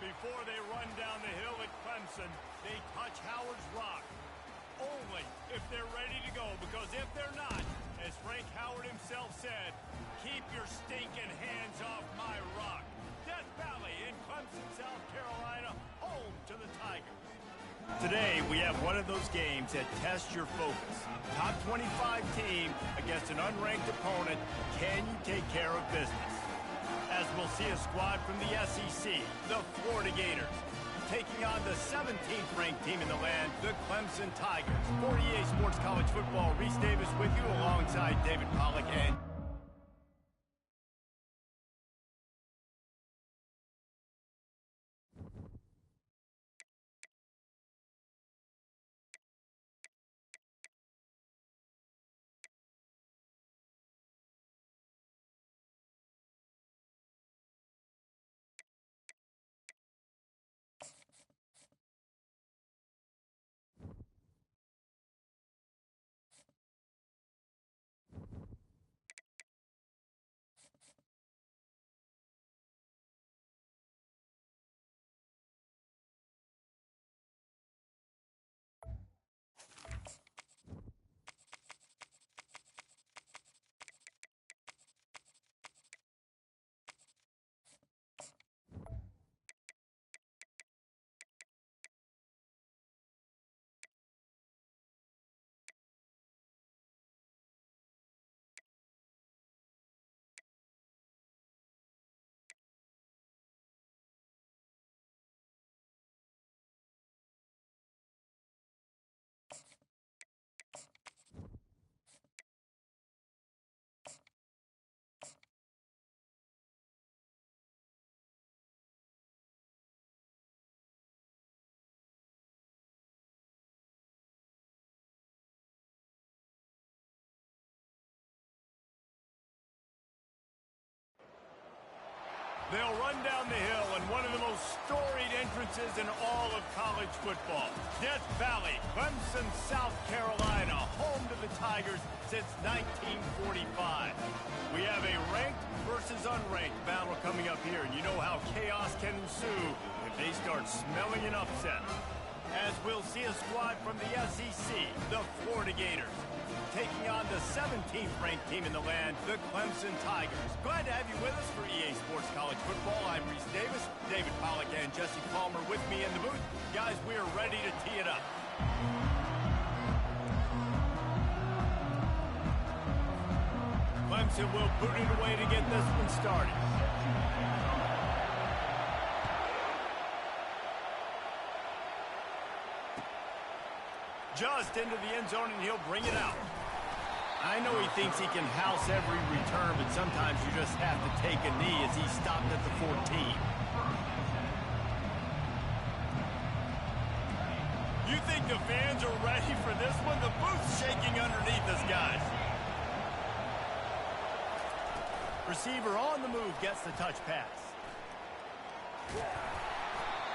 Before they run down the hill at Clemson, they touch Howard's rock. Only if they're ready to go, because if they're not, as Frank Howard himself said, keep your stinking hands off my rock. Death Valley in Clemson, South Carolina, home to the Tigers. Today, we have one of those games that tests your focus. Top 25 team against an unranked opponent. Can you take care of business? As we'll see a squad from the SEC, the Florida Gators, taking on the 17th ranked team in the land, the Clemson Tigers. For EA Sports College Football, Reese Davis with you alongside David Pollack and they'll run down the hill in one of the most storied entrances in all of college football. Death Valley, Clemson, South Carolina, home to the Tigers since 1945. We have a ranked versus unranked battle coming up here, and you know how chaos can ensue if they start smelling an upset. As we'll see a squad from the SEC, the Florida Gators, taking on the 17th ranked team in the land, the Clemson Tigers. Glad to have you with us for EA Sports College Football. I'm Reese Davis, David Pollack and Jesse Palmer with me in the booth. Guys, we are ready to tee it up. Clemson will boot it away to get this one started. Just into the end zone, and he'll bring it out. I know he thinks he can house every return, but sometimes you just have to take a knee as he stopped at the 14. You think the fans are ready for this one? The booth's shaking underneath us, guys. Receiver on the move gets the touch pass.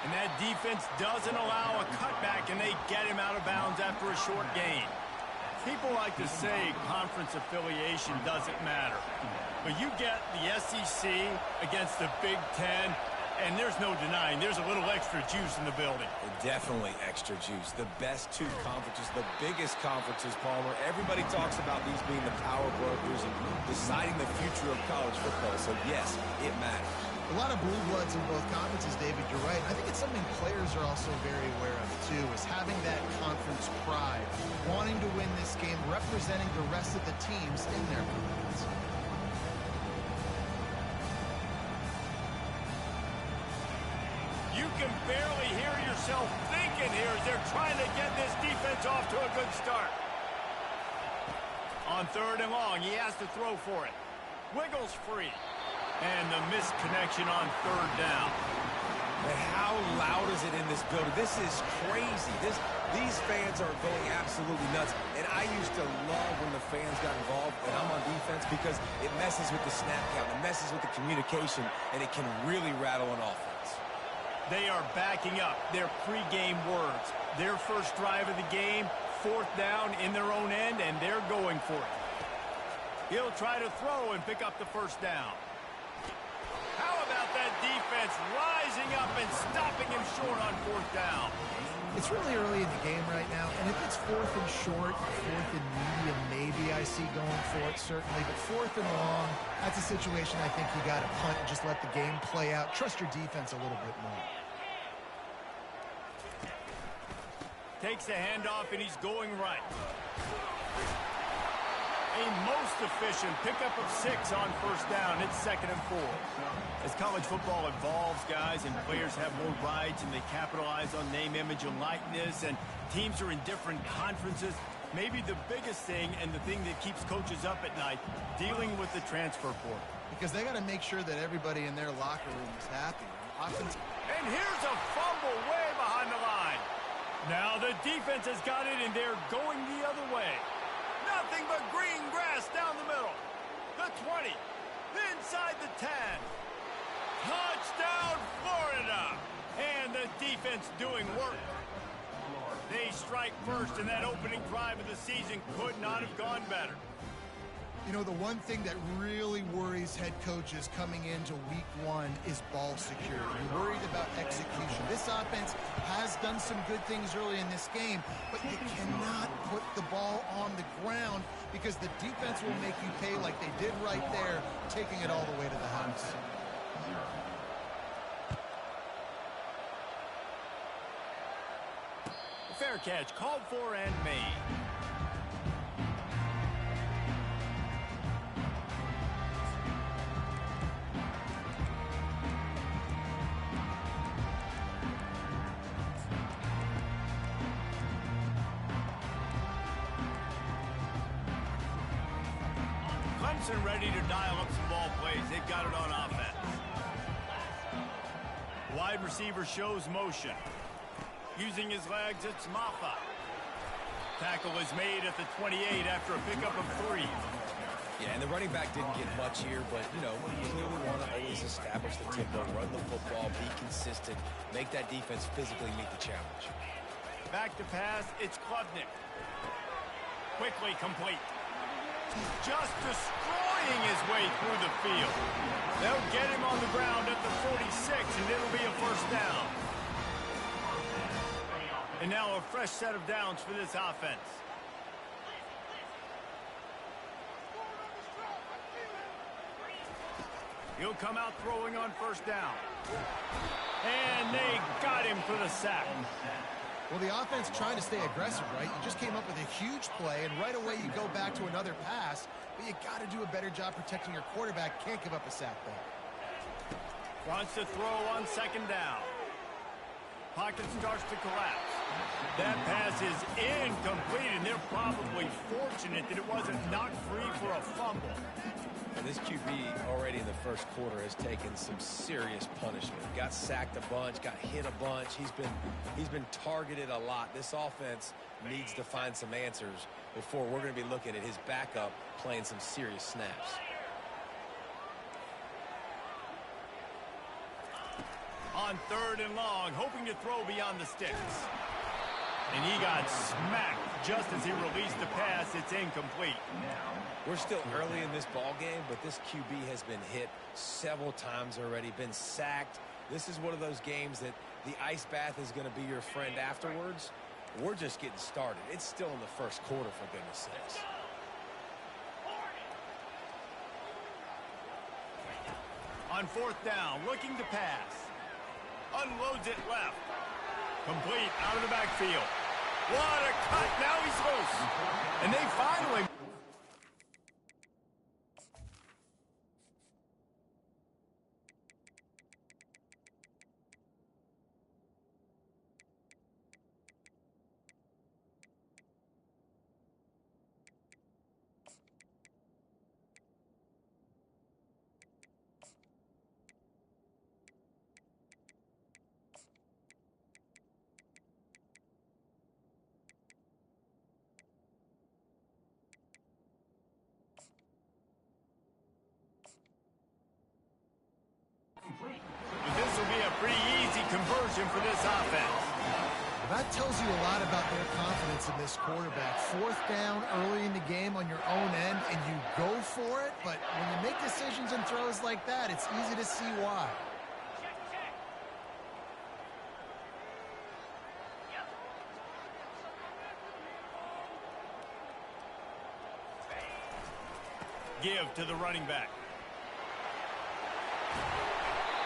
And that defense doesn't allow a cutback, and they get him out of bounds after a short gain. People like to say conference affiliation doesn't matter. But you get the SEC against the Big Ten, and there's no denying there's a little extra juice in the building. Definitely extra juice. The best two conferences, the biggest conferences, Palmer. Everybody talks about these being the power brokers and deciding the future of college football. So, yes, it matters. A lot of blue bloods in both conferences, David, you're right. I think it's something players are also very aware of, too, is having that conference pride, wanting to win this game, representing the rest of the teams in their conference. You can barely hear yourself thinking here as they're trying to get this defense off to a good start. On 3rd and long, he has to throw for it. Wiggles free. And the missed connection on 3rd down. And how loud is it in this building? This is crazy. These fans are going absolutely nuts. And I used to love when the fans got involved when I'm on defense because it messes with the snap count. It messes with the communication, and it can really rattle an offense. They are backing up their pregame words. Their first drive of the game, 4th down in their own end, and they're going for it. He'll try to throw and pick up the 1st down. How about about that defense rising up and stopping him short on fourth down? It's really early in the game right now, and if it's fourth and short, fourth and medium, maybe I see going for it, certainly. But fourth and long, that's a situation I think you got to punt and just let the game play out. Trust your defense a little bit more. Takes the handoff, and he's going right. A most efficient pickup of 6 on first down. It's 2nd and 4. As college football evolves, guys, and players have more rights and they capitalize on name, image, and likeness, and teams are in different conferences, maybe the biggest thing and the thing that keeps coaches up at night, dealing with the transfer portal. Because they got to make sure that everybody in their locker room is happy. And here's a fumble way behind the line. Now the defense has got it, and they're going the other way. Nothing but green grass down the middle. The 20. Inside the 10. Touchdown, Florida. And the defense doing work. They strike first, and that opening drive of the season could not have gone better. You know, the one thing that really worries head coaches coming into week 1 is ball security. You're worried about execution. This offense has done some good things early in this game, but you cannot put the ball on the ground because the defense will make you pay like they did right there, taking it all the way to the house. Fair catch, called for and made. Clemson ready to dial up some ball plays. They've got it on offense. Wide receiver shows motion. Using his legs, it's Maffa. Tackle is made at the 28 after a pickup of 3. Yeah, and the running back didn't get much here, but, you know, you clearly want to always establish the tempo, run the football, be consistent, make that defense physically meet the challenge. Back to pass, it's Klubnik. Quickly complete. Just destroying his way through the field. They'll get him on the ground at the 46, and it'll be a first down. And now a fresh set of downs for this offense. He'll come out throwing on first down. And they got him for the sack. Well, the offense trying to stay aggressive, right? You just came up with a huge play, and right away you go back to another pass, but you got to do a better job protecting your quarterback. Can't give up a sack there. Wants to throw on second down. Pocket starts to collapse. That pass is incomplete, and they're probably fortunate that it wasn't knocked free for a fumble. And this QB already in the first quarter has taken some serious punishment. Got sacked a bunch, got hit a bunch. He's been targeted a lot. This offense needs to find some answers before we're going to be looking at his backup playing some serious snaps. On 3rd and long, hoping to throw beyond the sticks. And he got smacked just as he released the pass. It's incomplete. We're still early in this ball game, but this QB has been hit several times already, been sacked. This is one of those games that the ice bath is going to be your friend afterwards. We're just getting started. It's still in the first quarter, for goodness sakes. On 4th down, looking to pass. Unloads it left. Complete out of the backfield. What a cut. Now he's loose. And they finally... This will be a pretty easy conversion for this offense. That tells you a lot about their confidence in this quarterback. 4th down early in the game on your own end, and you go for it, but when you make decisions and throws like that, it's easy to see why. give to the running back.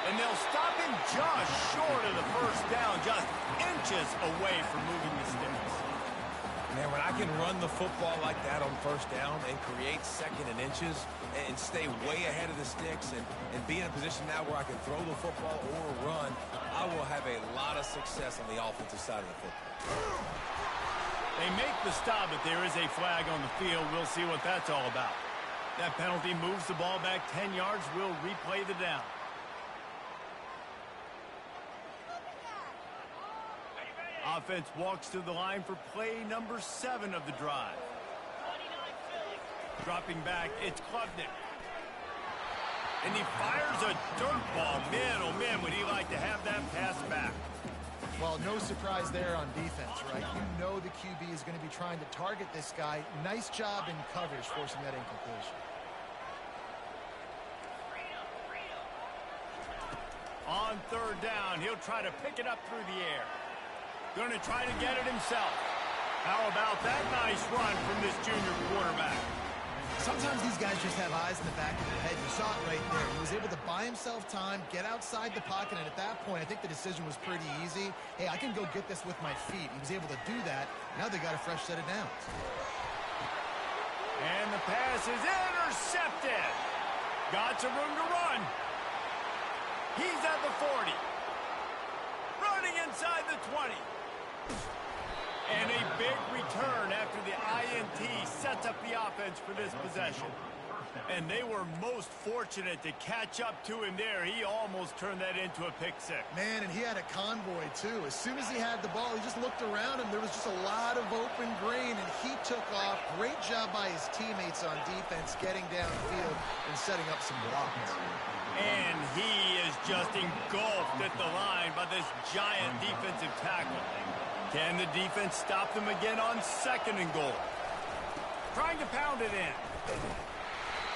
And they'll stop him just short of the first down, just inches away from moving the sticks. Man, when I can run the football like that on first down and create second and inches and stay way ahead of the sticks and be in a position now where I can throw the football or run, I will have a lot of success on the offensive side of the football. They make the stop, but there is a flag on the field. We'll see what that's all about. That penalty moves the ball back 10 yards. We'll replay the down. Offense walks to the line for play number 7 of the drive. Dropping back, it's Klubnik. And he fires a dirt ball. Man, oh man, would he like to have that pass back. Well, no surprise there on defense, right? You know the QB is going to be trying to target this guy. Nice job in coverage forcing that incompletion. On third down, he'll try to pick it up through the air. Going to try to get it himself. How about that nice run from this junior quarterback? Sometimes these guys just have eyes in the back of their head. You saw it right there. He was able to buy himself time, get outside the pocket, and at that point, I think the decision was pretty easy. Hey, I can go get this with my feet. He was able to do that. Now they got a fresh set of downs. And the pass is intercepted. Got some room to run. He's at the 40. Running inside the 20. And a big return after the INT sets up the offense for this possession. And they were most fortunate to catch up to him there. He almost turned that into a pick six. Man, and he had a convoy, too. As soon as he had the ball, he just looked around him. There was just a lot of open green, and he took off. Great job by his teammates on defense getting downfield and setting up some blocks. And he is just engulfed at the line by this giant defensive tackle. Can the defense stop them again on second and goal? Trying to pound it in.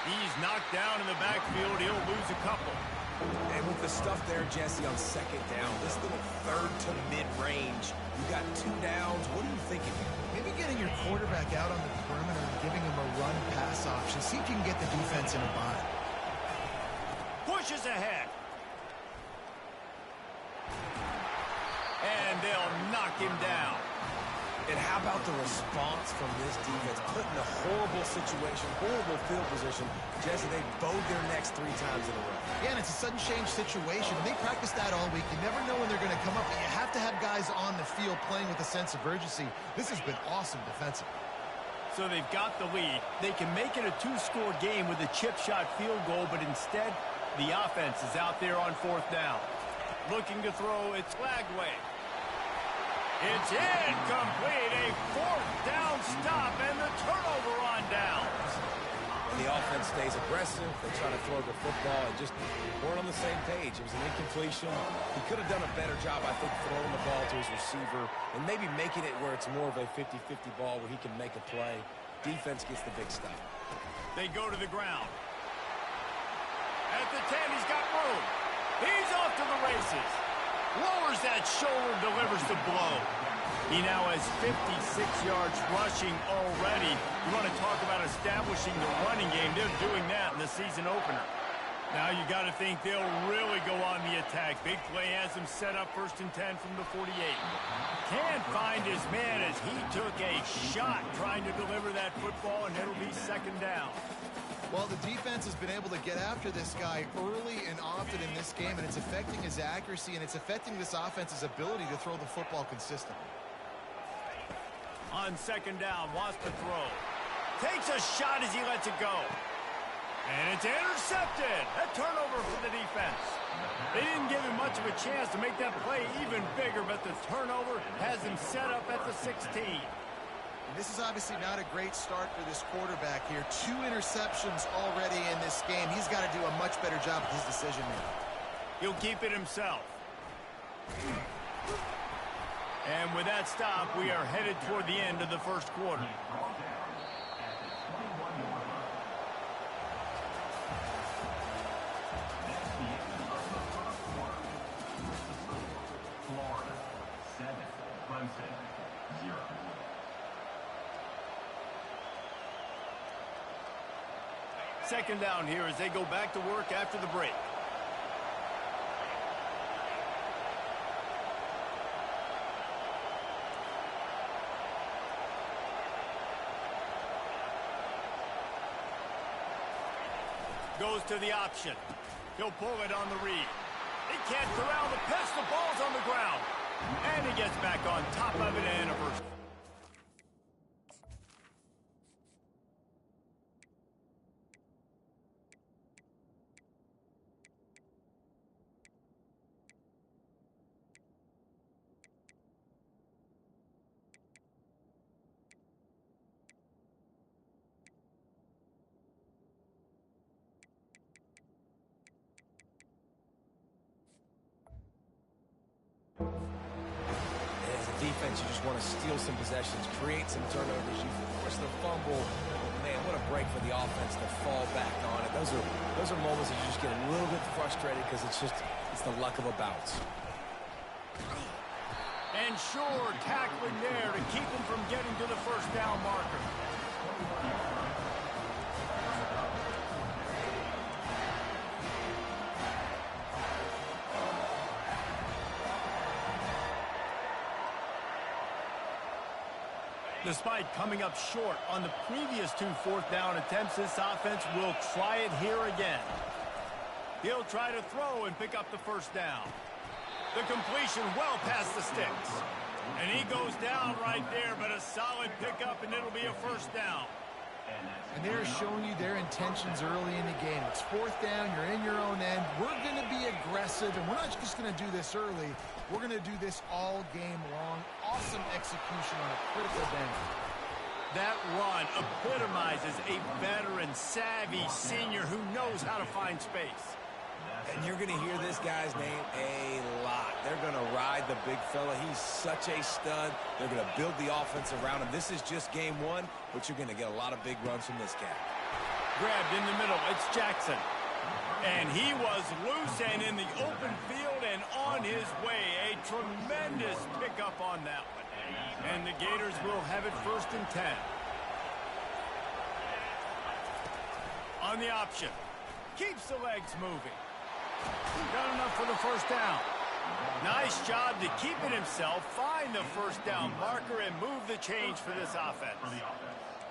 He's knocked down in the backfield. He'll lose a couple. And with the stuff there, Jesse, on second down, this little third to mid-range, you got 2 downs. What are you thinking here? Maybe getting your quarterback out on the perimeter and giving him a run-pass option. See if you can get the defense in a bind. Pushes ahead. And they'll knock him down. And how about the response from this defense? Put in a horrible situation, horrible field position. Jesse, they bowed their necks 3 times in a row. Yeah, and it's a sudden change situation. And they practice that all week. You never know when they're going to come up, but you have to have guys on the field playing with a sense of urgency. This has been awesome defensively. So they've got the lead. They can make it a 2-score game with a chip shot field goal, but instead, the offense is out there on 4th down. Looking to throw, it's Lagway. It's incomplete, a 4th down stop, and the turnover on downs. The offense stays aggressive. They try to throw the football and just weren't on the same page. It was an incompletion. He could have done a better job, I think, throwing the ball to his receiver and maybe making it where it's more of a 50-50 ball where he can make a play. Defense gets the big stop. They go to the ground. At the 10, he's got room. He's off to the races. Lowers that shoulder, delivers the blow. He now has 56 yards rushing already. You want to talk about establishing the running game. They're doing that in the season opener. Now you got to think they'll really go on the attack. Big play has them set up 1st and 10 from the 48. Can't find his man as he took a shot trying to deliver that football, and it'll be 2nd down. Well, the defense has been able to get after this guy early and often in this game, and it's affecting his accuracy, and it's affecting this offense's ability to throw the football consistently. On 2nd down, wants to throw. Takes a shot as he lets it go. And it's intercepted. A turnover for the defense. They didn't give him much of a chance to make that play even bigger, but the turnover has him set up at the 16. And this is obviously not a great start for this quarterback here. 2 interceptions already in this game. He's got to do a much better job with his decision making. He'll keep it himself. And with that stop, we are headed toward the end of the 1st quarter. Florida 7, Clemson 0. second down here as they go back to work after the break. Goes to the option. He'll pull it on the read. He can't corral the pass. The ball's on the ground. And he gets back on top of it and a first. Defense, you just want to steal some possessions, create some turnovers, you force the fumble. Man, what a break for the offense to fall back on it. Those are moments that you just get a little bit frustrated because it's the luck of a bounce. And sure, tackling there to keep him from getting to the first down marker. Despite coming up short on the previous 2 fourth-down attempts, this offense will try it here again. He'll try to throw and pick up the first down. The completion well past the sticks. And he goes down right there, but a solid pickup, and it'll be a first down. And they're showing you their intentions early in the game. It's fourth down, you're in your own end. We're going to be aggressive, and we're not just going to do this early. We're going to do this all game long. Awesome execution on a critical down. That run epitomizes a veteran, savvy senior who knows how to find space. And you're going to hear this guy's name a lot. They're going to ride the big fella. He's such a stud. They're going to build the offense around him. This is just game one, but you're going to get a lot of big runs from this guy. Grabbed in the middle. It's Jackson. And he was loose and in the open field and on his way. A tremendous pickup on that one. And the Gators will have it 1st and 10. On the option. Keeps the legs moving. Done enough for the first down. Nice job to keep it himself, find the first down marker, and move the change for this offense.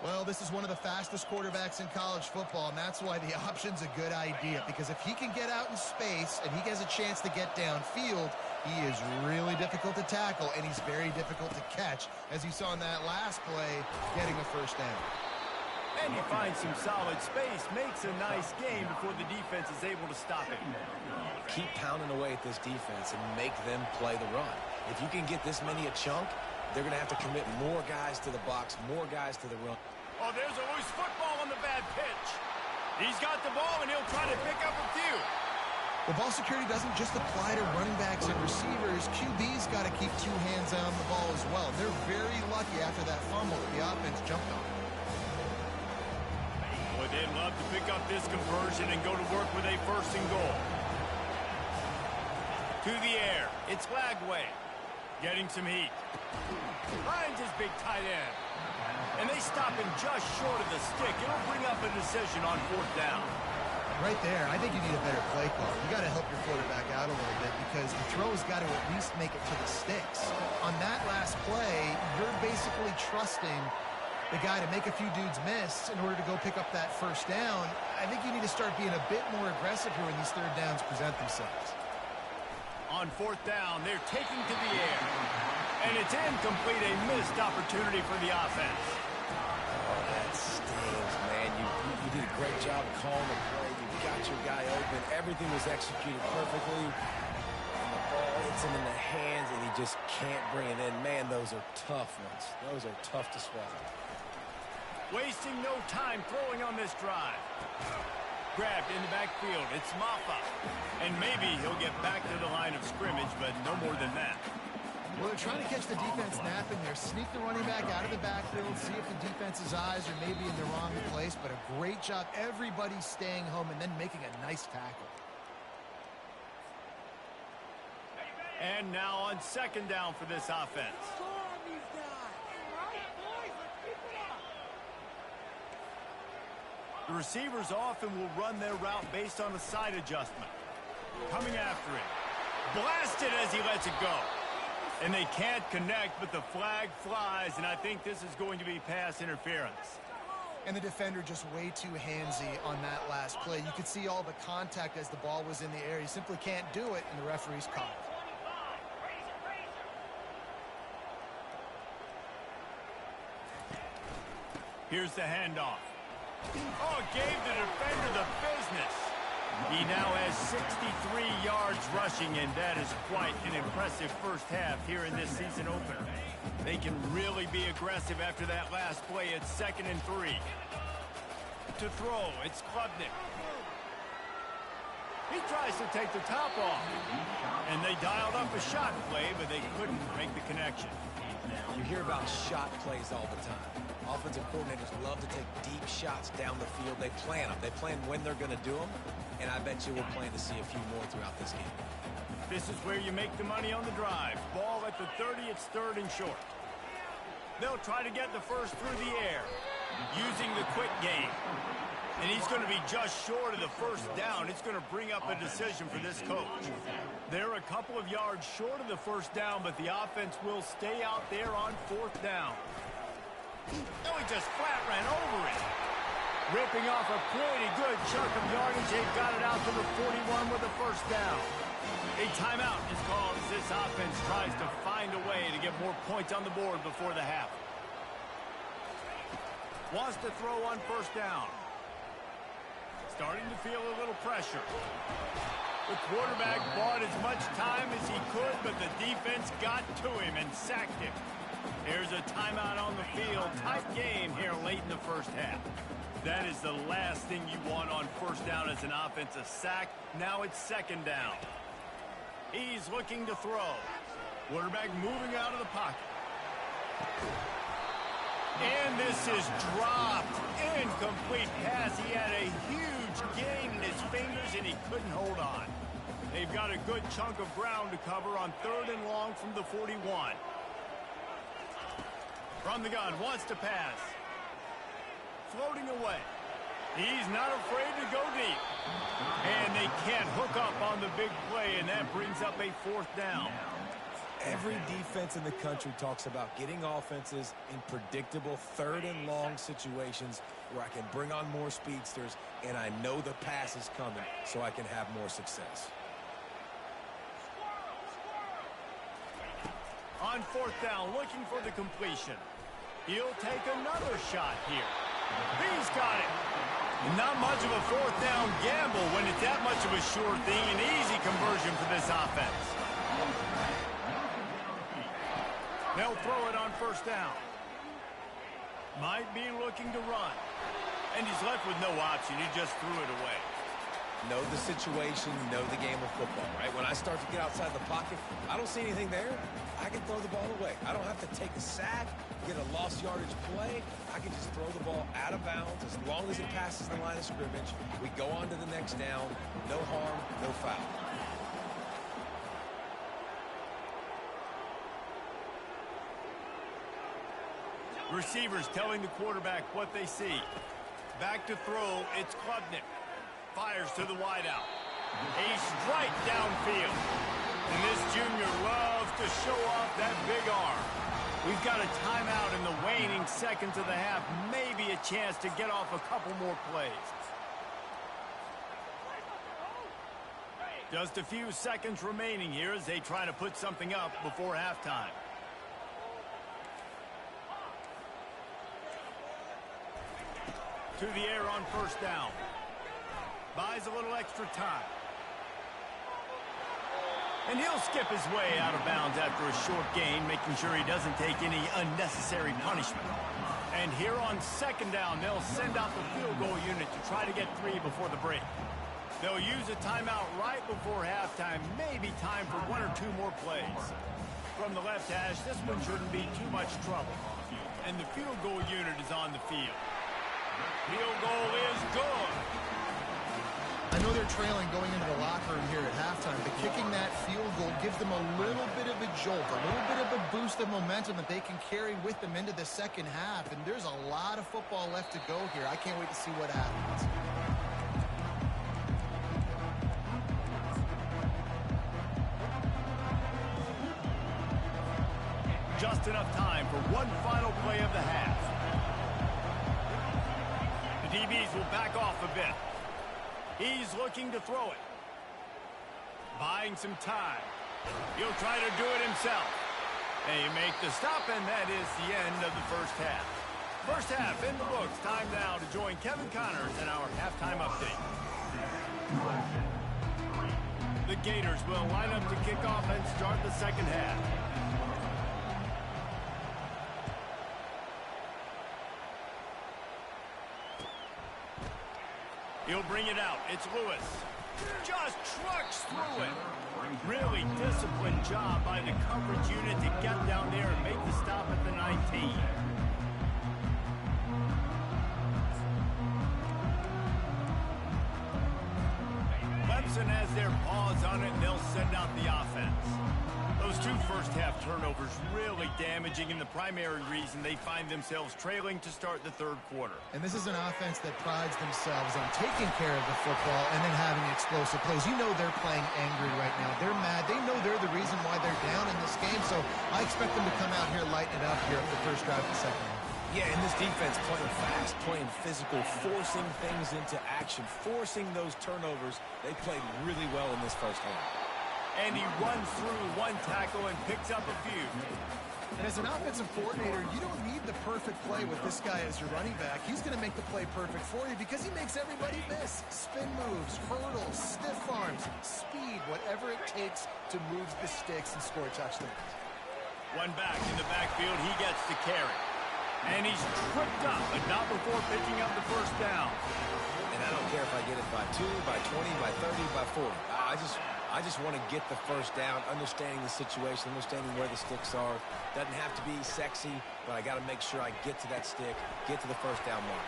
Well, this is one of the fastest quarterbacks in college football, and that's why the option's a good idea. Because if he can get out in space and he has a chance to get downfield, he is really difficult to tackle, and he's very difficult to catch, as you saw in that last play, getting a first down. And he finds some solid space, makes a nice game before the defense is able to stop him. Keep pounding away at this defense and make them play the run. If you can get this many a chunk, they're going to have to commit more guys to the box, more guys to the run. Oh, there's a loose football on the bad pitch. He's got the ball, and he'll try to pick up a few. The ball security doesn't just apply to running backs and receivers. QB's got to keep 2 hands on the ball as well. They're very lucky after that fumble that the offense jumped on. Boy, they'd love to pick up this conversion and go to work with a 1st and goal. To the air. It's Lagway. Getting some heat. Finds his big tight end. And they stop him just short of the stick. It'll bring up a decision on 4th down. Right there, I think you need a better play call. You got to help your quarterback out a little bit because the throw's got to at least make it to the sticks. On that last play, you're basically trusting the guy to make a few dudes miss in order to go pick up that first down. I think you need to start being a bit more aggressive here when these 3rd downs present themselves. On 4th down, they're taking to the air. And it's incomplete, a missed opportunity for the offense. Oh, that stings, man. You did a great job calling the play. You got your guy open. Everything was executed perfectly. And the ball hits him in the hands, and he just can't bring it in. Man, those are tough ones. Those are tough to swallow. Wasting no time throwing on this drive. Grabbed in the backfield. It's Maffa. And maybe he'll get back to the line of scrimmage, but no more than that. Well, they're trying to catch the defense napping there. Sneak the running back out of the backfield, see if the defense's eyes are maybe in the wrong place, but a great job. Everybody staying home and then making a nice tackle. And now on 2nd down for this offense. The receivers often will run their route based on a side adjustment. Coming after it. Blasted as he lets it go. And they can't connect, but the flag flies, and I think this is going to be pass interference. And the defender just way too handsy on that last play. You could see all the contact as the ball was in the air. You simply can't do it, and the referee's called. Here's the handoff. Oh, gave the defender the business. He now has 63 yards rushing, and that is quite an impressive first half here in this season opener. They can really be aggressive after that last play. It's 2nd and 3. To throw, it's Klubnik. He tries to take the top off. And they dialed up a shot play, but they couldn't make the connection. You hear about shot plays all the time. Offensive coordinators love to take deep shots down the field. They plan them. They plan when they're going to do them, and I bet you we'll plan to see a few more throughout this game. This is where you make the money on the drive. Ball at the 30, it's 3rd and short. They'll try to get the first through the air, using the quick game. And he's going to be just short of the first down. It's going to bring up a decision for this coach. They're a couple of yards short of the first down, but the offense will stay out there on 4th down. Oh, he just flat ran over it. Ripping off a pretty good chunk of yardage. They got it out to the 41 with the first down. A timeout is called as this offense tries to find a way to get more points on the board before the half. Wants to throw on 1st down. Starting to feel a little pressure. The quarterback bought as much time as he could, but the defense got to him and sacked him. There's a timeout on the field. Tight game here late in the first half. That is the last thing you want on 1st down as an offense, a sack. Now it's 2nd down. He's looking to throw. Quarterback moving out of the pocket. And this is dropped. Incomplete pass. He had a huge gain in his fingers, and he couldn't hold on. They've got a good chunk of ground to cover on 3rd and long from the 41. From the gun, wants to pass. Floating away. He's not afraid to go deep. And they can't hook up on the big play, and that brings up a 4th down. Every defense in the country talks about getting offenses in predictable 3rd and long situations where I can bring on more speedsters, and I know the pass is coming, so I can have more success. On 4th down, looking for the completion. He'll take another shot here. He's got it. Not much of a 4th down gamble when it's that much of a sure thing. An easy conversion for this offense. They'll throw it on 1st down. Might be looking to run. And he's left with no option. He just threw it away. Know the situation, know the game of football, right? When I start to get outside the pocket, I don't see anything there. I can throw the ball away. I don't have to take a sack, get a lost yardage play. I can just throw the ball out of bounds as long as it passes the line of scrimmage. We go on to the next down. No harm, no foul. Receivers telling the quarterback what they see. Back to throw, it's Klubnik. Fires to the wideout. A strike downfield. And this junior loves to show off that big arm. We've got a timeout in the waning seconds of the half. Maybe a chance to get off a couple more plays. Just a few seconds remaining here as they try to put something up before halftime. To the air on 1st down. Buys a little extra time. And he'll skip his way out of bounds after a short gain, making sure he doesn't take any unnecessary punishment. And here on 2nd down, they'll send out the field goal unit to try to get 3 before the break. They'll use a timeout right before halftime, maybe time for 1 or 2 more plays. From the left hash, this one shouldn't be too much trouble. And the field goal unit is on the field. Field goal is good. know they're trailing going into the locker room here at halftime, but kicking that field goal gives them a little bit of a jolt, a little bit of a boost of momentum that they can carry with them into the second half. And there's a lot of football left to go here. I can't wait to see what happens. Just enough time for one final play of the half. The DBs will back off a bit. He's looking to throw it. Buying some time. He'll try to do it himself. They make the stop, and that is the end of the first half. First half in the books. Time now to join Kevin Connors in our halftime update. The Gators will line up to kick off and start the second half. He'll bring it out. It's Lewis. Just trucks through it. Really disciplined job by the coverage unit to get down there and make the stop at the 19. Clemson has their paws on it, and they'll send out the offense. Those two first-half turnovers really damaging, and the primary reason they find themselves trailing to start the third quarter. And this is an offense that prides themselves on taking care of the football and then having explosive plays. You know they're playing angry right now. They're mad. They know they're the reason why they're down in this game, so I expect them to come out here, lighten it up here at the first drive of the second half. Yeah, and this defense playing fast, playing physical, forcing things into action, forcing those turnovers. They played really well in this first half. And he runs through one tackle and picks up a few. And as an offensive coordinator, you don't need the perfect play with this guy as your running back. He's going to make the play perfect for you because he makes everybody miss. Spin moves, hurdles, stiff arms, speed, whatever it takes to move the sticks and score touchdowns. One back in the backfield, he gets the carry. And he's tripped up, but not before picking up the first down. And I don't care if I get it by 2, by 20, by 30, by 40. I just want to get the first down, understanding the situation, understanding where the sticks are. Doesn't have to be sexy, but I got to make sure I get to that stick, get to the first down mark.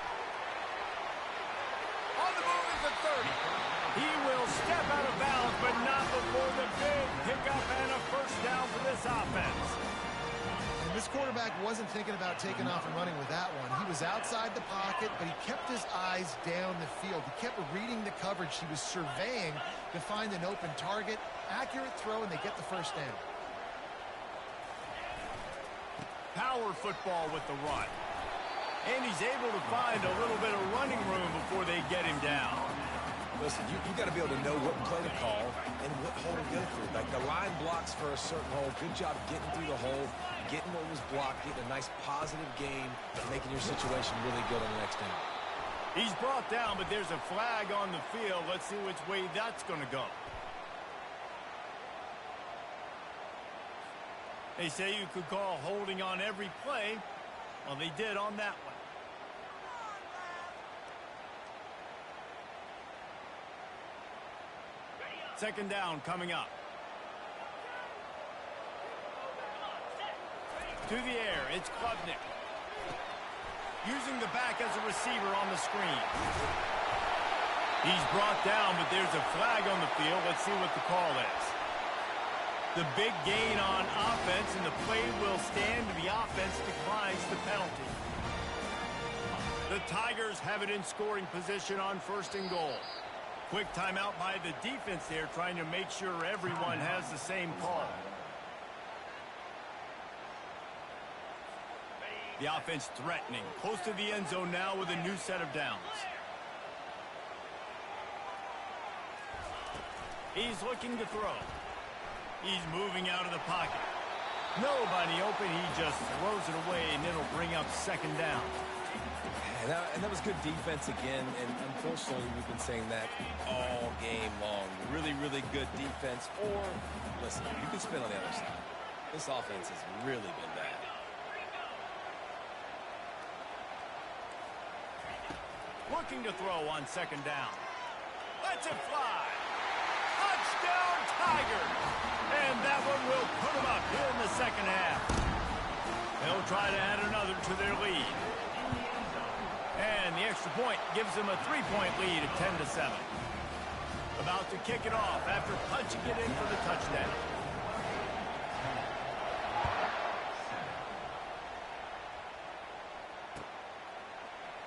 On the move is the 30. He will step out of bounds, but not before the big pickup and a first down for this offense. This quarterback wasn't thinking about taking off and running with that one. He was outside the pocket, but he kept his eyes down the field. He kept reading the coverage. He was surveying to find an open target. Accurate throw, and they get the first down. Power football with the run. And he's able to find a little bit of running room before they get him down. Listen, you got to be able to know what play to call and what hole to go through. Like the line blocks for a certain hole. Good job getting through the hole, getting what was blocked, getting a nice positive gain, making your situation really good on the next down. He's brought down, but there's a flag on the field. Let's see which way that's going to go. They say you could call holding on every play. Well, they did on that one. Second down coming up. To the air, it's Klubnik. Using the back as a receiver on the screen. He's brought down, but there's a flag on the field. Let's see what the call is. The big gain on offense, and the play will stand. The offense declines the penalty. The Tigers have it in scoring position on first and goal. Quick timeout by the defense there, trying to make sure everyone has the same call. The offense threatening, close to the end zone now with a new set of downs. He's looking to throw. He's moving out of the pocket. Nobody open, he just throws it away, and it'll bring up second down. And that was good defense again, and unfortunately we've been saying that all game long. Really, really good defense. Or, listen, you can spin on the other side. This offense has really been bad. Looking to throw on second down. Lets it fly. Touchdown, Tigers! And that one will put them up here in the second half. They'll try to add another to their lead. And the extra point gives them a 3-point lead at 10-7. About to kick it off after punching it in for the touchdown.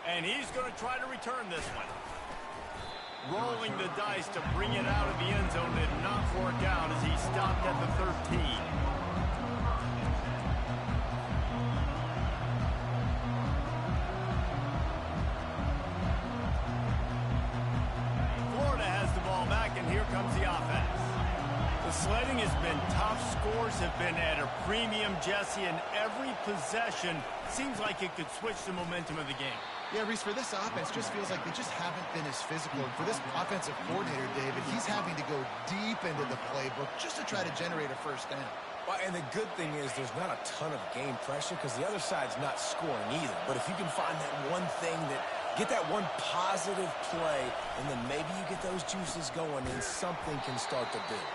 And he's going to try to return this one. Rolling the dice to bring it out of the end zone did not work out as he stopped at the 13. And here comes the offense. The sledding has been tough. Scores have been at a premium, Jesse, and every possession seems like it could switch the momentum of the game. Yeah, Reese, for this offense, just feels like they just haven't been as physical. And for this offensive coordinator, David, he's having to go deep into the playbook just to try to generate a first down. Well, and the good thing is there's not a ton of game pressure because the other side's not scoring either. But if you can find that one thing get that one positive play, and then maybe you get those juices going and something can start to build.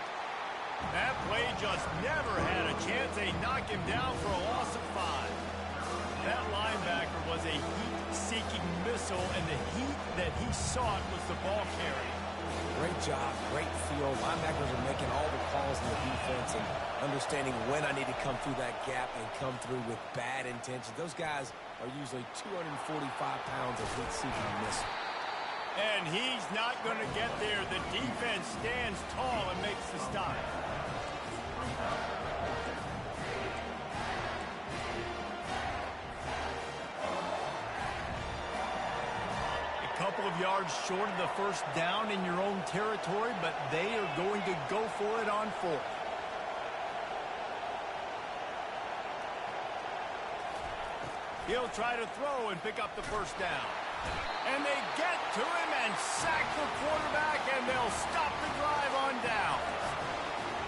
That play just never had a chance. They knock him down for a loss of 5. That linebacker was a heat-seeking missile, and the heat that he sought was the ball carrier. Great job, great feel. Linebackers are making all the calls in the defense and understanding when I need to come through that gap and come through with bad intentions. Those guys are usually 245 pounds of heat-seeking missile. And he's not going to get there. The defense stands tall and makes the stop. A couple of yards short of the first down in your own territory, but they are going to go for it on 4th. He'll try to throw and pick up the first down. And they get to him and sack the quarterback, and they'll stop the drive on down.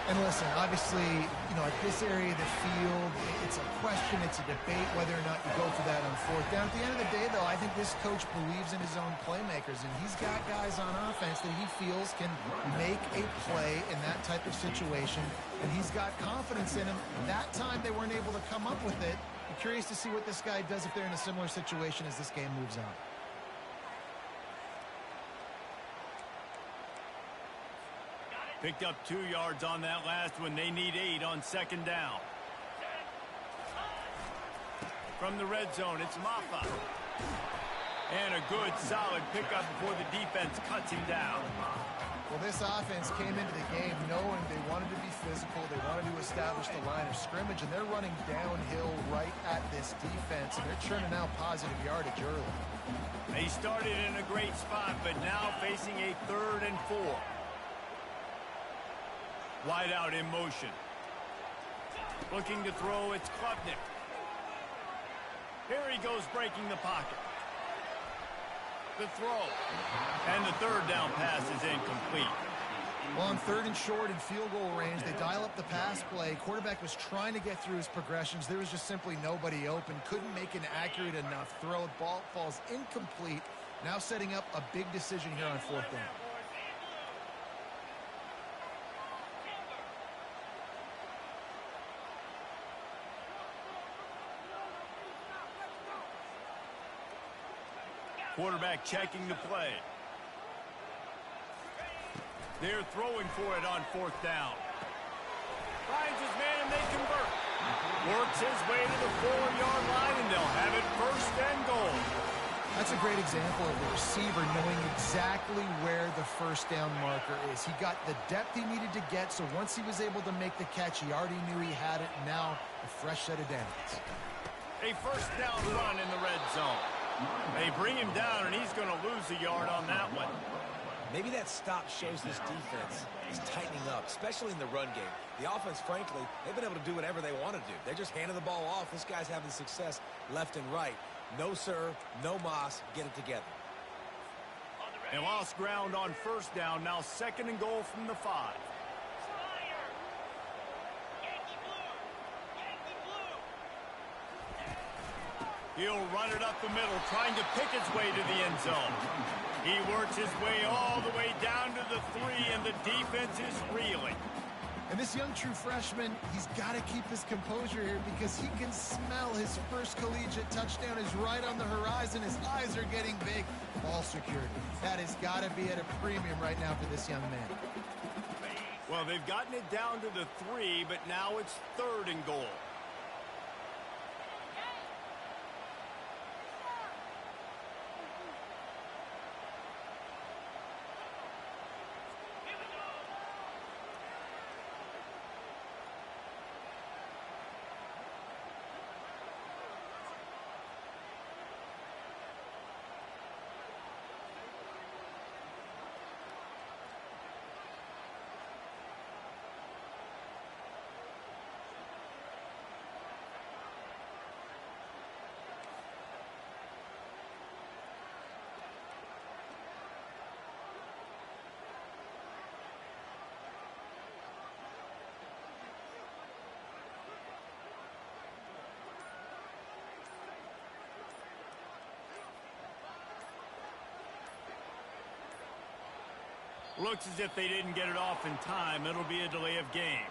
And listen, obviously, at this area of the field, it's a question, it's a debate whether or not you go for that on 4th down. At the end of the day, though, I think this coach believes in his own playmakers, and he's got guys on offense that he feels can make a play in that type of situation, and he's got confidence in him. That time they weren't able to come up with it. I'm curious to see what this guy does if they're in a similar situation as this game moves on. Picked up 2 yards on that last one. They need 8 on 2nd down. From the red zone, it's Maffa. And a good, solid pickup before the defense cuts him down. Well, this offense came into the game knowing they wanted to be physical. They wanted to establish the line of scrimmage, and they're running downhill right at this defense, and they're churning out positive yardage early. They started in a great spot, but now facing a 3rd and 4. Wide out in motion. Looking to throw, it's Klubnik. Here he goes breaking the pocket. The throw. And the 3rd down pass is incomplete. Well, on 3rd and short in field goal range, they dial up the pass play. Quarterback was trying to get through his progressions. There was just simply nobody open. Couldn't make an accurate enough throw. Ball falls incomplete. Now setting up a big decision here on 4th down. Quarterback checking the play. They're throwing for it on 4th down. Finds his man and they convert. Works his way to the 4-yard line and they'll have it 1st and goal. That's a great example of the receiver knowing exactly where the 1st down marker is. He got the depth he needed to get, so once he was able to make the catch, he already knew he had it. Now a fresh set of downs. A 1st down run in the red zone. They bring him down, and he's going to lose a yard on that one. Maybe that stop shows this defense is tightening up, especially in the run game. The offense, frankly, they've been able to do whatever they want to do. They're just handing the ball off. This guy's having success left and right. No, sir, no mas. Get it together. They lost ground on 1st down. Now 2nd and goal from the 5. He'll run it up the middle, trying to pick his way to the end zone. He works his way all the way down to the 3, and the defense is reeling. And this young true freshman, he's got to keep his composure here because he can smell his first collegiate touchdown is right on the horizon. His eyes are getting big. Ball security. That has got to be at a premium right now for this young man. Well, they've gotten it down to the 3, but now it's 3rd and goal. Looks as if they didn't get it off in time. It'll be a delay of game.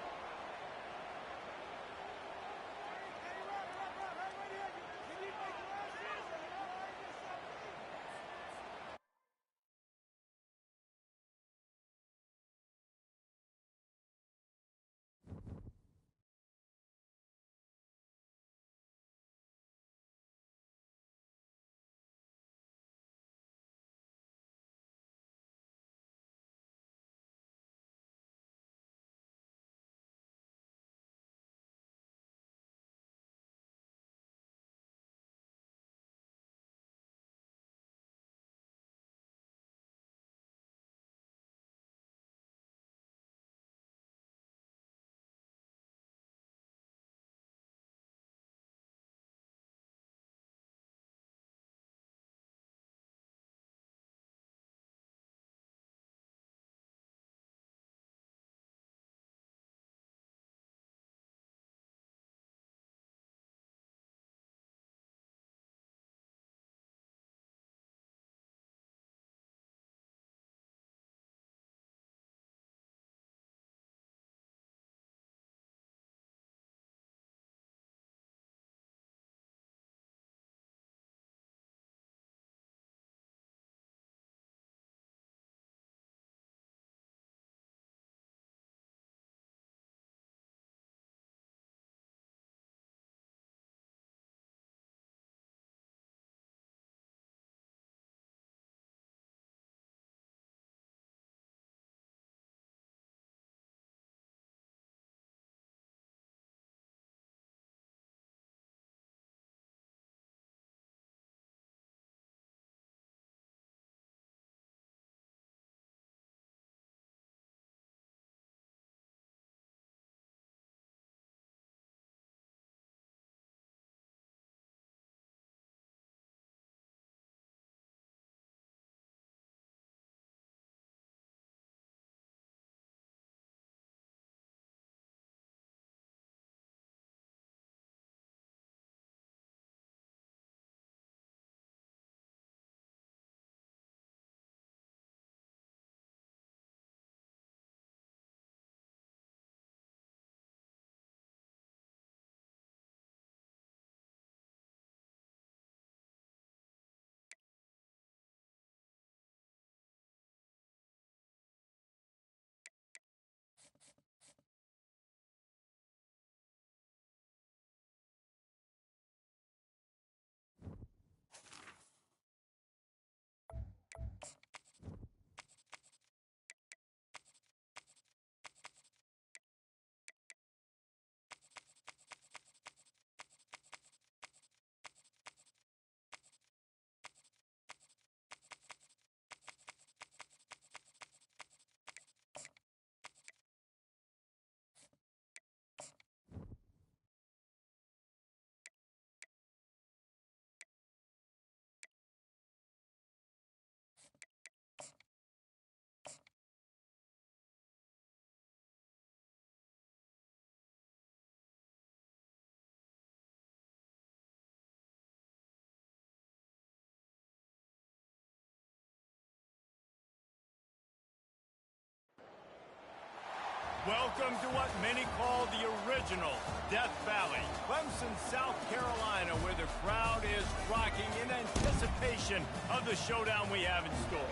Welcome to what many call the original Death Valley, Clemson, South Carolina, where the crowd is rocking in anticipation of the showdown we have in store.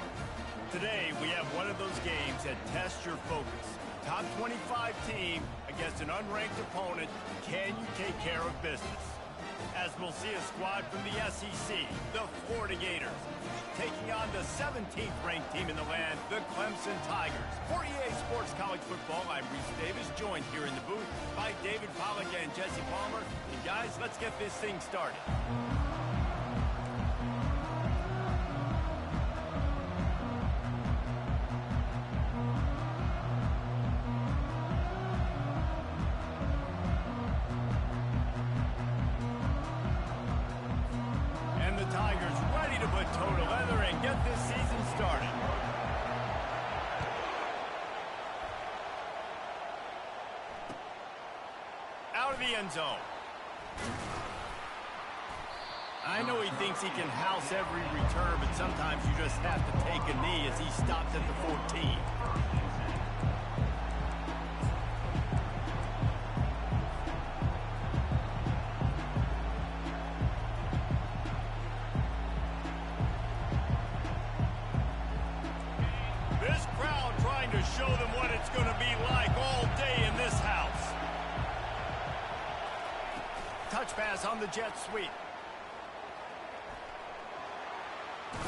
Today, we have one of those games that tests your focus. Top 25 team against an unranked opponent. Can you take care of business? As we'll see a squad from the SEC, the Florida Gators, taking on the 17th ranked team in the land, the Clemson Tigers. For EA Sports College Football, I'm Reese Davis, joined here in the booth by David Pollack and Jesse Palmer. And guys, let's get this thing started. Tigers ready to put toe to leather and get this season started. Out of the end zone. I know he thinks he can house every return, but sometimes you just have to take a knee as he stopped at the 14. This crowd trying to show them what it's going to be like all day in this house. Touch pass on the jet sweep.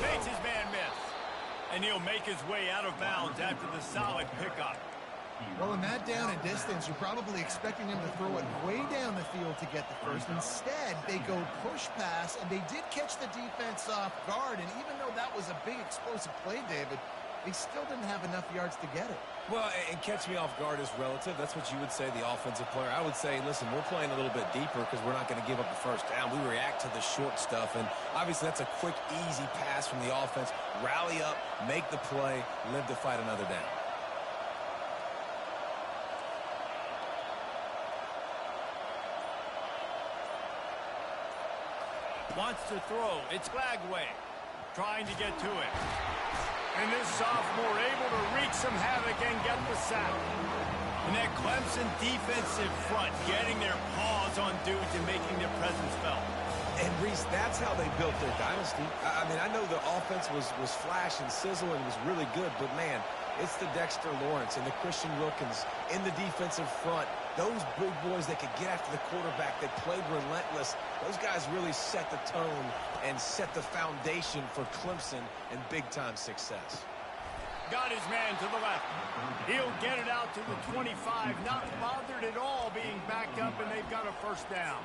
Makes his man miss. And he'll make his way out of bounds after the solid pickup. Well, in that down and distance, you're probably expecting him to throw it way down the field to get the first. Instead, they go push pass, and they did catch the defense off guard. And even though that was a big explosive play, David, they still didn't have enough yards to get it. Well, and catch me off guard is relative. That's what you would say, the offensive player. I would say, listen, we're playing a little bit deeper because we're not going to give up the first down. We react to the short stuff, and obviously that's a quick, easy pass from the offense. Rally up, make the play, live to fight another down. Wants to throw. It's Glagway trying to get to it. And this sophomore able to wreak some havoc and get the sack. And that Clemson defensive front getting their paws on dudes and making their presence felt. And, Reese, that's how they built their dynasty. I mean, I know the offense was flash and sizzle and was really good, but, man, it's the Dexter Lawrence and the Christian Wilkins in the defensive front. Those big boys that could get after the quarterback, that played relentless. Those guys really set the tone and set the foundation for Clemson and big-time success. Got his man to the left. He'll get it out to the 25. Not bothered at all being backed up, and they've got a first down.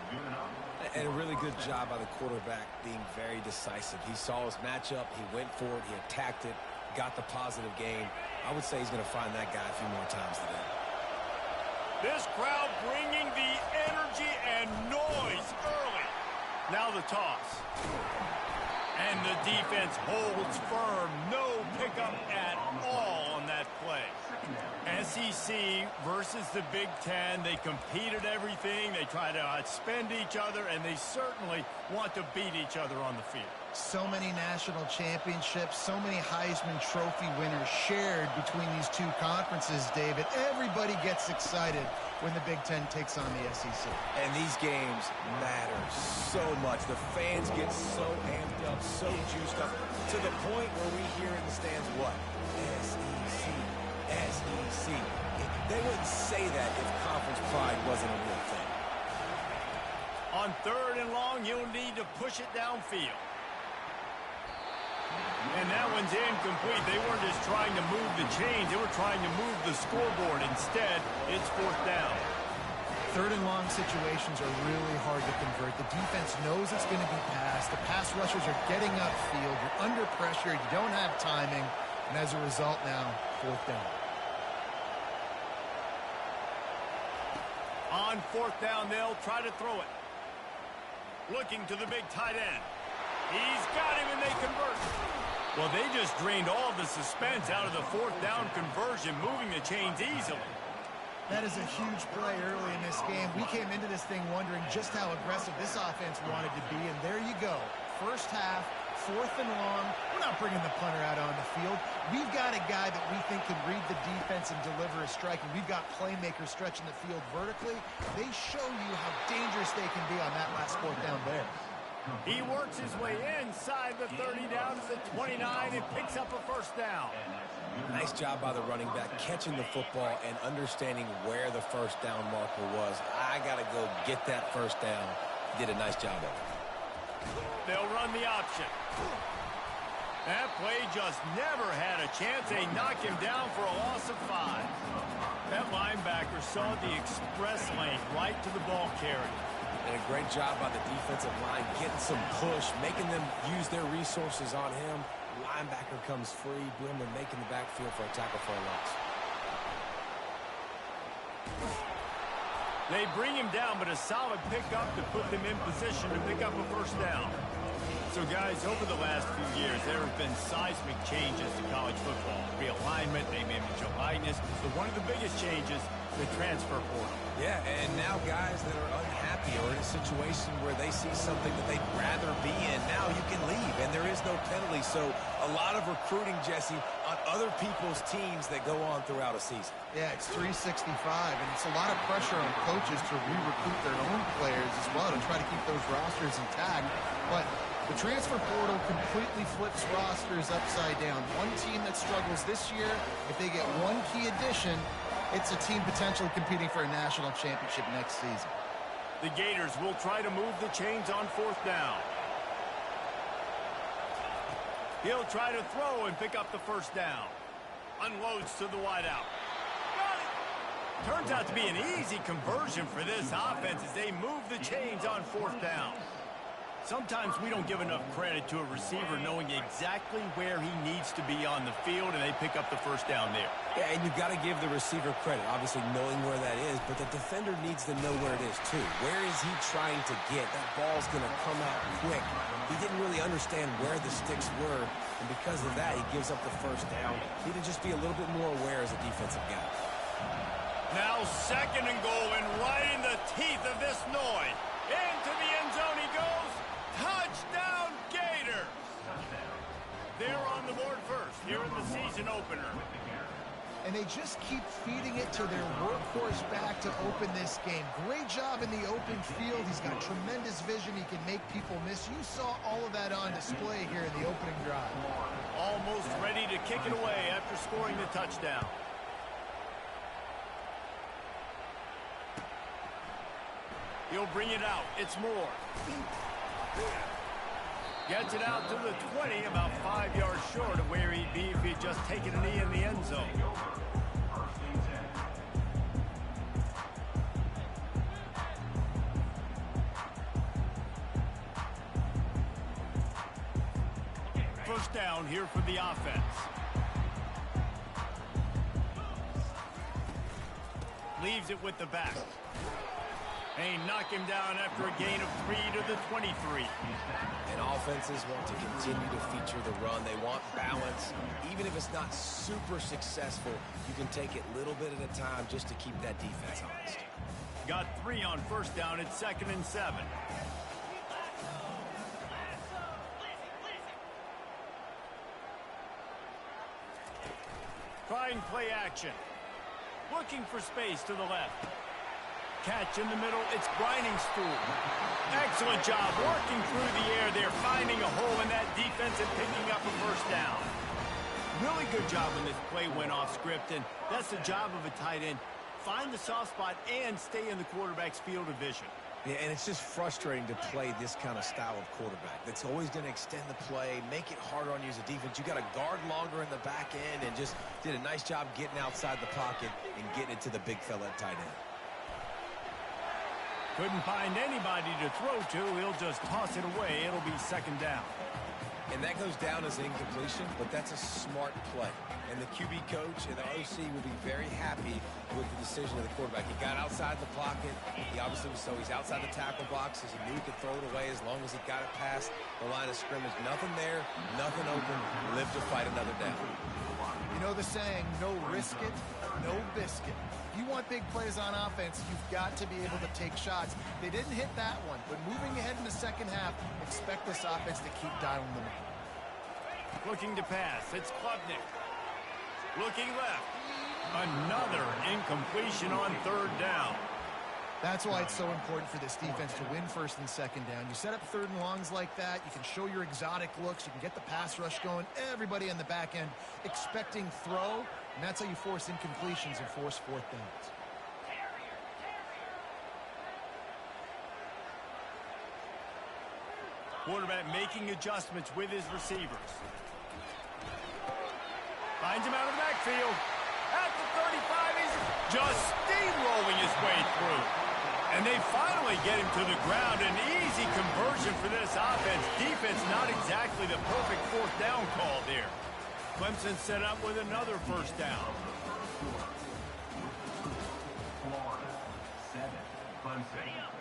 And a really good job by the quarterback being very decisive. He saw his matchup. He went for it. He attacked it. Got the positive gain. I would say he's going to find that guy a few more times today. This crowd bringing the energy and noise early. Now the toss. And the defense holds firm. No pickup at all on that play. SEC versus the Big Ten. They compete at everything. They try to outspend each other, and they certainly want to beat each other on the field. So many national championships, so many Heisman Trophy winners shared between these two conferences, David. Everybody gets excited when the Big Ten takes on the SEC. And these games matter so much. The fans get so amped up, so juiced up, to the point where we hear in the stands what? SEC, SEC. They wouldn't say that if conference pride wasn't a real thing. On 3rd and long, you'll need to push it downfield. And that one's incomplete. They weren't just trying to move the chains. They were trying to move the scoreboard. Instead, it's 4th down. 3rd and long situations are really hard to convert. The defense knows it's going to be passed. The pass rushers are getting upfield. You're under pressure. You don't have timing. And as a result now, 4th down. On 4th down, they'll try to throw it. Looking to the big tight end. He's got him, and they convert. Well, they just drained all the suspense out of the 4th down conversion, moving the chains easily. That is a huge play early in this game. We came into this thing wondering just how aggressive this offense wanted to be, and there you go. First half, 4th and long. We're not bringing the punter out on the field. We've got a guy that we think can read the defense and deliver a strike, and we've got playmakers stretching the field vertically. They show you how dangerous they can be on that last 4th down there. He works his way inside the 30 down to the 29 and picks up a first down. Nice job by the running back, catching the football and understanding where the first down marker was. I got to go get that first down. Did a nice job of it. They'll run the option. That play just never had a chance. They knock him down for a loss of 5. That linebacker saw the express lane right to the ball carrier. And a great job by the defensive line, getting some push, making them use their resources on him. Linebacker comes free, boom, and making the backfield for a tackle for a loss. They bring him down, but a solid pickup to put them in position to pick up a first down. So, guys, over the last few years, there have been seismic changes to college football. Realignment, name, image, and likeness. But one of the biggest changes, the transfer portal. Yeah, and now guys that are unhappy or in a situation where they see something that they'd rather be in, now you can leave, and there is no penalty. So a lot of recruiting, Jesse, on other people's teams that go on throughout a season. Yeah, it's 365, and it's a lot of pressure on coaches to re-recruit their own players as well to try to keep those rosters intact. But the transfer portal completely flips rosters upside down. One team that struggles this year, if they get one key addition, it's a team potentially competing for a national championship next season. The Gators will try to move the chains on 4th down. He'll try to throw and pick up the first down. Unloads to the wideout. Turns out to be an easy conversion for this offense as they move the chains on 4th down. Sometimes we don't give enough credit to a receiver knowing exactly where he needs to be on the field, and they pick up the first down there. Yeah, and you've got to give the receiver credit, obviously knowing where that is, but the defender needs to know where it is too. Where is he trying to get? That ball's going to come out quick. He didn't really understand where the sticks were, and because of that, he gives up the first down. He needed to just be a little bit more aware as a defensive guy. Now 2nd and goal, and right in the teeth of this noise. Into the end zone he goes. Touchdown, Gators! They're on the board first here in the season opener. And they just keep feeding it to their workhorse back to open this game. Great job in the open field. He's got tremendous vision. He can make people miss. You saw all of that on display here in the opening drive. Almost ready to kick it away after scoring the touchdown. He'll bring it out. It's Moore. Gets it out to the 20, about 5 yards short of where he'd be if he'd just taken a knee in the end zone. First down here for the offense. Leaves it with the back. They knock him down after a gain of 3 to the 23. And offenses want to continue to feature the run. They want balance. Even if it's not super successful, you can take it little bit at a time just to keep that defense honest. Got 3 on first down at 2nd and 7. Trying play action. Looking for space to the left. Catch in the middle, it's Stool. Excellent job working through the air there, finding a hole in that defense and picking up a first down. Really good job when this play went off script, and that's the job of a tight end. Find the soft spot and stay in the quarterback's field of vision. Yeah, and it's just frustrating to play this kind of style of quarterback. That's always going to extend the play, make it harder on you as a defense. You got to guard longer in the back end, and just did a nice job getting outside the pocket and getting it to the big fella at tight end. Couldn't find anybody to throw to. He'll just toss it away. It'll be 2nd down. And that goes down as an incompletion, but that's a smart play. And the QB coach and the OC will be very happy with the decision of the quarterback. He got outside the pocket. He obviously was, so he's outside the tackle box as he knew he could throw it away as long as he got it past the line of scrimmage. Nothing there, nothing open. Live to fight another down. You know the saying, no risk it, no biscuit. If you want big plays on offense, you've got to be able to take shots. They didn't hit that one, but moving ahead in the second half, expect this offense to keep dialing them in. Looking to pass. It's Klubnik. Looking left. Another incompletion on third down. That's why it's so important for this defense to win first and second down. You set up third and longs like that. You can show your exotic looks. You can get the pass rush going. Everybody on the back end expecting throw. And that's how you force incompletions and force fourth downs. Quarterback making adjustments with his receivers. Finds him out of the backfield. At the 35, he's just steamrolling his way through. And they finally get him to the ground. An easy conversion for this offense. Defense not exactly the perfect fourth down call there. Clemson set up with another first down.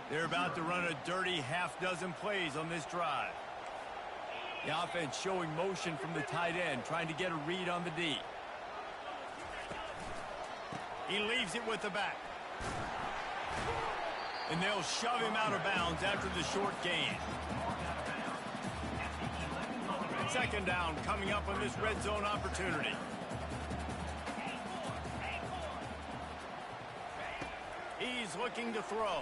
They're about to run a dirty half-dozen plays on this drive. The offense showing motion from the tight end, trying to get a read on the D. He leaves it with the back. And they'll shove him out of bounds after the short gain. Second down coming up on this red zone opportunity. He's looking to throw.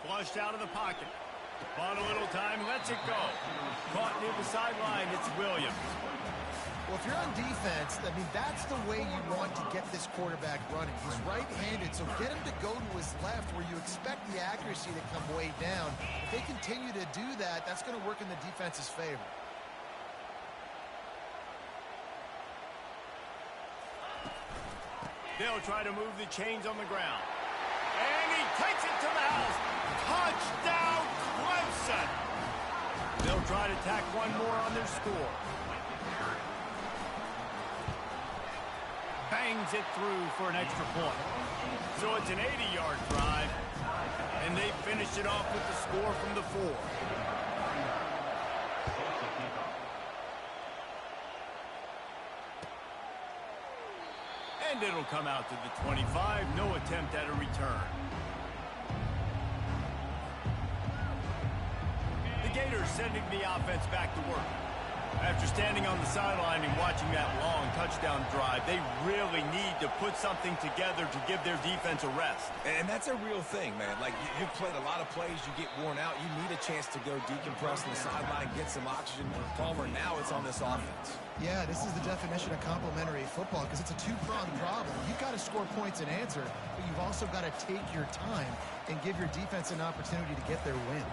Flushed out of the pocket. Bought a little time, lets it go. Caught near the sideline, it's Williams. Well, if you're on defense, I mean, that's the way you want to get this quarterback running. He's right-handed, so get him to go to his left where you expect the accuracy to come way down. If they continue to do that, that's going to work in the defense's favor. They'll try to move the chains on the ground. And he takes it to the house. Touchdown, Clemson! They'll try to tack one more on their score. Bangs it through for an extra point. So it's an 80-yard drive, and they finish it off with the score from the 4. And it'll come out to the 25. No attempt at a return. The Gators sending the offense back to work. After standing on the sideline and watching that long touchdown drive, they really need to put something together to give their defense a rest. And that's a real thing, man. Like, you've played a lot of plays, you get worn out, you need a chance to go decompress on the sideline, get some oxygen. Palmer, now it's on this offense. Yeah, this is the definition of complementary football because it's a two-pronged problem. You've got to score points and answer, but you've also got to take your time and give your defense an opportunity to get their win.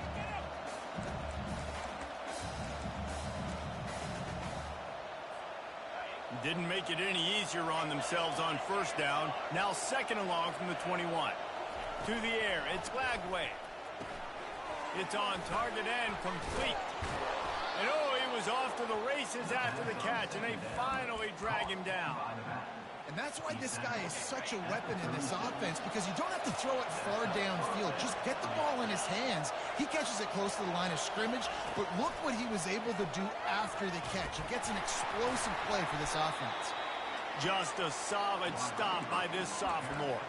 Didn't make it any easier on themselves on first down. Now second and long from the 21. To the air, it's Lagway. It's on target and complete. And oh, he was off to the races after the catch, and they finally drag him down. And that's why this guy is such a weapon in this offense, because you don't have to throw it far downfield. Just get the ball in his hands. He catches it close to the line of scrimmage, but look what he was able to do after the catch. He gets an explosive play for this offense. Just a solid stop by this sophomore.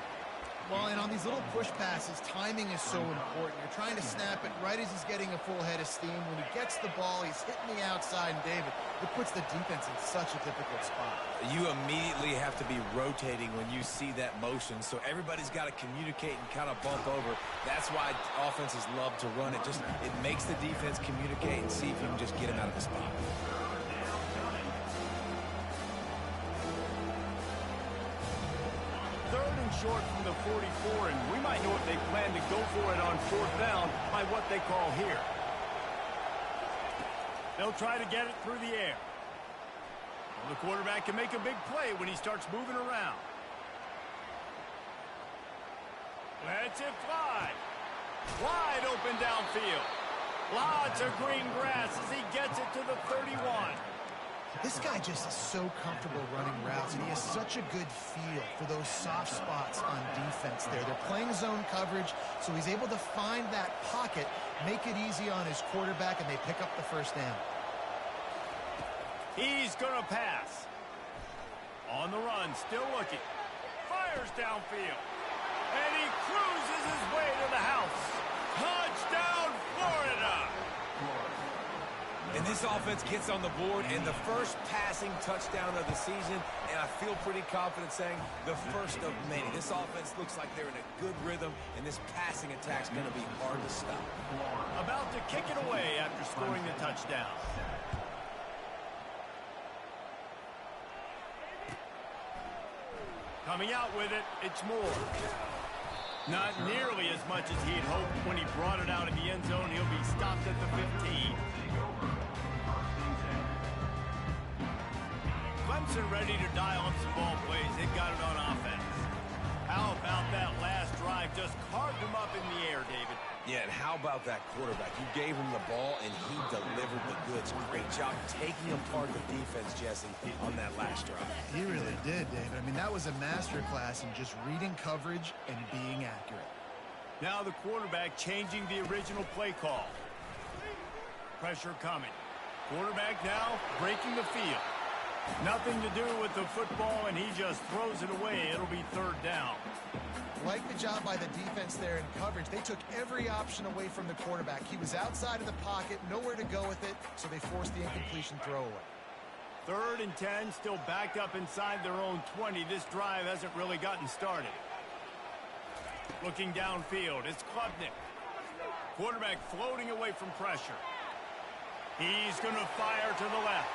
Well, and on these little push passes, timing is so important. You're trying to snap it right as he's getting a full head of steam. When he gets the ball, he's hitting the outside, and David, it puts the defense in such a difficult spot. You immediately have to be rotating when you see that motion, so everybody's got to communicate and kind of bump over. That's why offenses love to run it. It makes the defense communicate and see if you can just get him out of the spot. Third and short from the 44, and we might know if they plan to go for it on fourth down by what they call here. They'll try to get it through the air. Well, the quarterback can make a big play when he starts moving around. Lets it fly. Wide open downfield. Lots of green grass as he gets it to the 31. This guy just is so comfortable running routes, and he has such a good feel for those soft spots on defense there. They're playing zone coverage, so he's able to find that pocket, make it easy on his quarterback, and they pick up the first down. He's going to pass. On the run, still looking. Fires downfield. And he cruises his way to the house. Touchdown, Florida! And this offense gets on the board, and the first passing touchdown of the season, and I feel pretty confident saying the first of many. This offense looks like they're in a good rhythm, and this passing attack's going to be hard to stop. About to kick it away after scoring the touchdown. Coming out with it, it's Moore. Not nearly as much as he had hoped when he brought it out of the end zone. He'll be stopped at the 15. Clemson ready to dial up some ball plays. They've got it on offense. How about that last drive? Just carved him up in the air, David. Yeah, and how about that quarterback? You gave him the ball, and he delivered the goods. Great job taking apart the defense, Jesse, on that last drive. He really did, David. I mean, that was a masterclass in just reading coverage and being accurate. Now the quarterback changing the original play call. Pressure coming. Quarterback now breaking the field. Nothing to do with the football, and he just throws it away. It'll be third down. Like the job by the defense there in coverage. They took every option away from the quarterback. He was outside of the pocket, nowhere to go with it, so they forced the incompletion throwaway. 3rd and 10, still backed up inside their own 20. This drive hasn't really gotten started. Looking downfield, it's Klubnik. Quarterback floating away from pressure. He's going to fire to the left.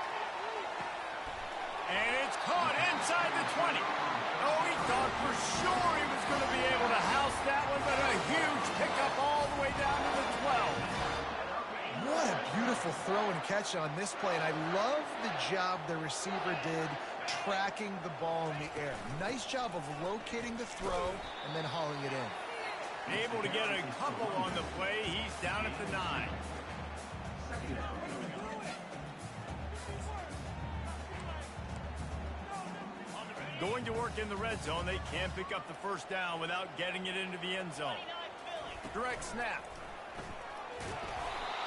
And it's caught inside the 20. Oh, he thought for sure he was going to be able to house that one, but a huge pickup all the way down to the 12. What a beautiful throw and catch on this play, and I love the job the receiver did tracking the ball in the air. Nice job of locating the throw and then hauling it in. Able to get a couple on the play. He's down at the 9. Going to work in the red zone. They can't pick up the first down without getting it into the end zone. Direct snap.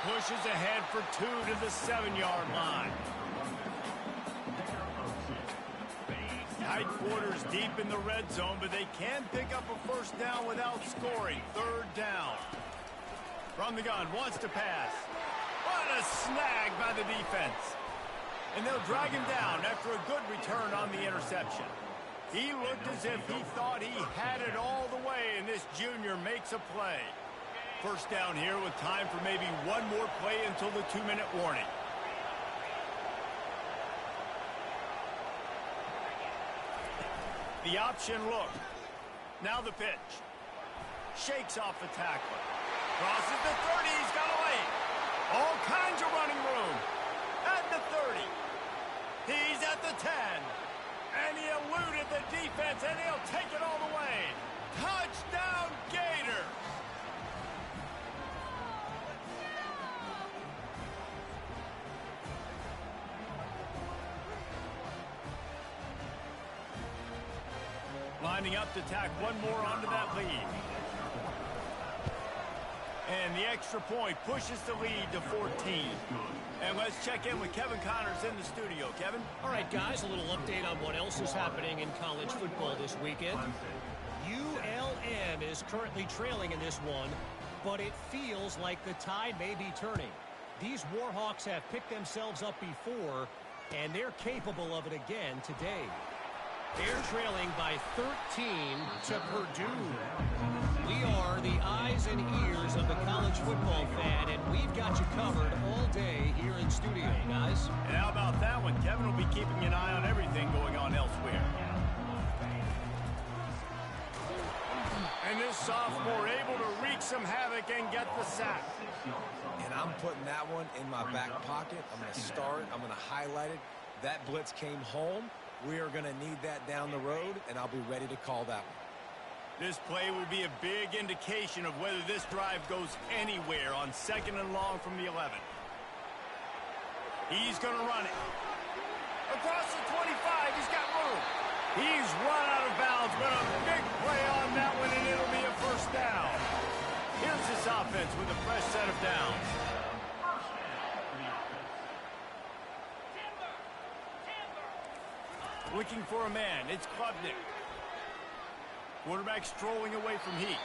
Pushes ahead for 2 to the 7-yard line. Tight quarters deep in the red zone, but they can pick up a first down without scoring. 3rd down. From the gun, wants to pass. What a snag by the defense. And they'll drag him down after a good return on the interception. He looked as if he thought he had it all the way, and this junior makes a play. First down here with time for maybe one more play until the 2-minute warning. The option look. Now the pitch. Shakes off the tackler. Crosses the 30. He's got a lane. All kinds of running room. At the 30. He's at the 10. And he eluded the defense, and he'll take it all the way. Touchdown, Gator. Lining up to tack one more onto that lead. And the extra point pushes the lead to 14. And let's check in with Kevin Connors in the studio. Kevin? All right, guys, a little update on what else is happening in college football this weekend. ULM is currently trailing in this one, but it feels like the tide may be turning. These Warhawks have picked themselves up before, and they're capable of it again today. They're trailing by 13 to Purdue. We are the eyes and ears of the college football fan, and we've got you covered all day here in studio, guys. And how about that one? Kevin will be keeping an eye on everything going on elsewhere. And this sophomore able to wreak some havoc and get the sack. And I'm putting that one in my back pocket. I'm going to start. I'm going to highlight it. That blitz came home. We are going to need that down the road, and I'll be ready to call that one. This play will be a big indication of whether this drive goes anywhere on 2nd and long from the 11. He's going to run it. Across the 25, he's got room. He's run out of bounds, but a big play on that one, and it'll be a first down. Here's this offense with a fresh set of downs. Looking for a man. It's Klubnik. Quarterback strolling away from heat.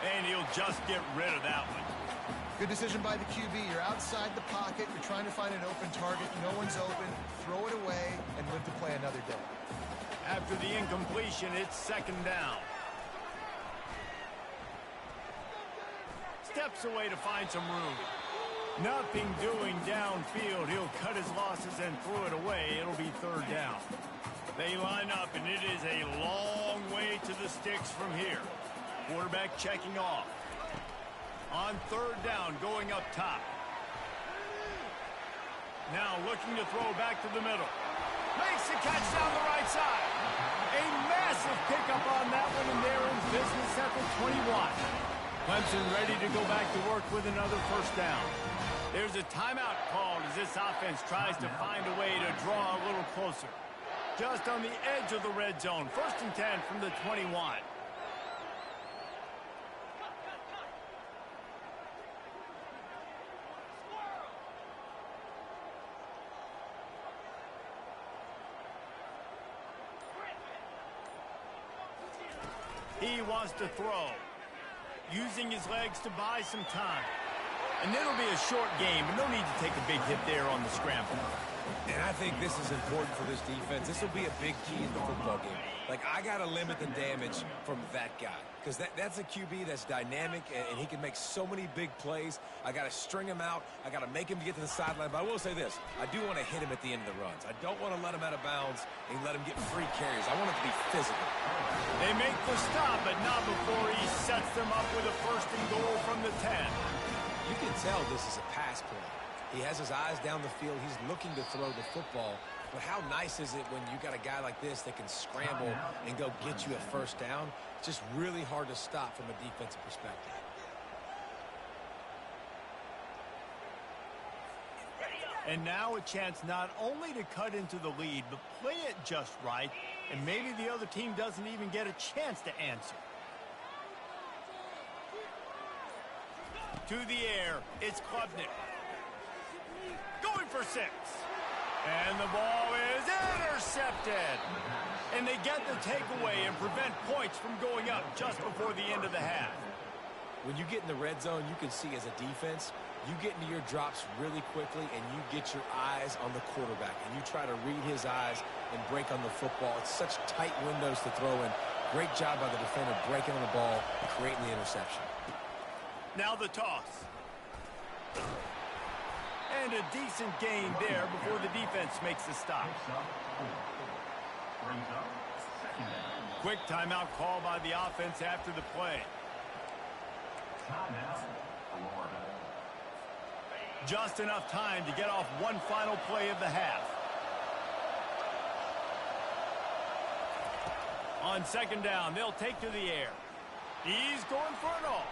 And he'll just get rid of that one. Good decision by the QB. You're outside the pocket. You're trying to find an open target. No one's open. Throw it away and live to play another day. After the incompletion, it's second down. Steps away to find some room. Nothing doing downfield. He'll cut his losses and throw it away. It'll be third down. They line up, and it is a long way to the sticks from here. Quarterback checking off. On third down, going up top. Now looking to throw back to the middle. Makes the catch down the right side. A massive pickup on that one, and they're in business at the 21. Clemson ready to go back to work with another first down. There's a timeout called as this offense tries to find a way to draw a little closer. Just on the edge of the red zone. First and 10 from the 21. He wants to throw. Using his legs to buy some time. And it'll be a short game, but no need to take a big hit there on the scramble. And I think this is important for this defense. This will be a big key in the football game. Like, I got to limit the damage from that guy. Because that's a QB that's dynamic, and he can make so many big plays. I got to string him out. I got to make him get to the sideline. But I will say this. I do want to hit him at the end of the runs. I don't want to let him out of bounds and let him get free carries. I want it to be physical. They make the stop, but not before he sets them up with a first and goal from the 10. You can tell this is a pass play. He has his eyes down the field. He's looking to throw the football. But how nice is it when you got a guy like this that can scramble and go get you a first down? It's just really hard to stop from a defensive perspective. And now a chance not only to cut into the lead, but play it just right, and maybe the other team doesn't even get a chance to answer. To the air, it's Klubnik. Going for 6. And the ball is intercepted. And they get the takeaway and prevent points from going up just before the end of the half. When you get in the red zone, you can see as a defense, you get into your drops really quickly and you get your eyes on the quarterback. And you try to read his eyes and break on the football. It's such tight windows to throw in. Great job by the defender breaking on the ball and creating the interception. Now the toss. And a decent gain there before the defense makes the stop. Quick timeout call by the offense after the play. Just enough time to get off one final play of the half. On second down, they'll take to the air. He's going for it all.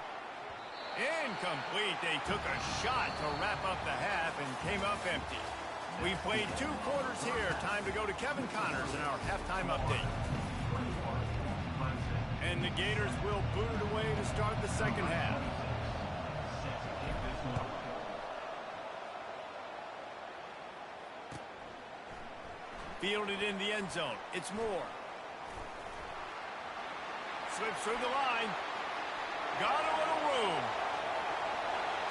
Incomplete. They took a shot to wrap up the half and came up empty. We played 2 quarters here. Time to go to Kevin Connors in our halftime update. And the Gators will boot it away to start the second half. Fielded in the end zone. It's Moore. Slips through the line. Got a little room.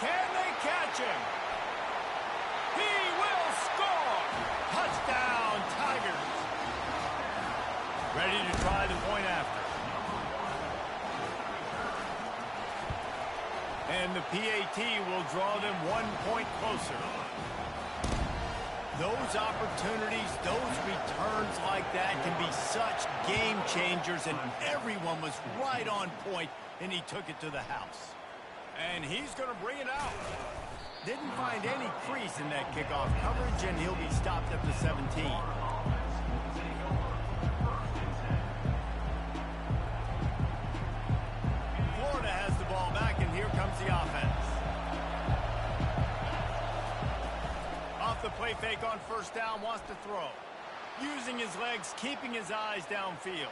Can they catch him? He will score! Touchdown, Tigers. Ready to try the point after. And the PAT will draw them 1 point closer. Those opportunities, those returns like that can be such game changers, and everyone was right on point, and he took it to the house. And he's going to bring it out. Didn't find any crease in that kickoff coverage, and he'll be stopped at the 17. Florida has the ball back, and here comes the offense. Off the play fake on first down, wants to throw. Using his legs, keeping his eyes downfield.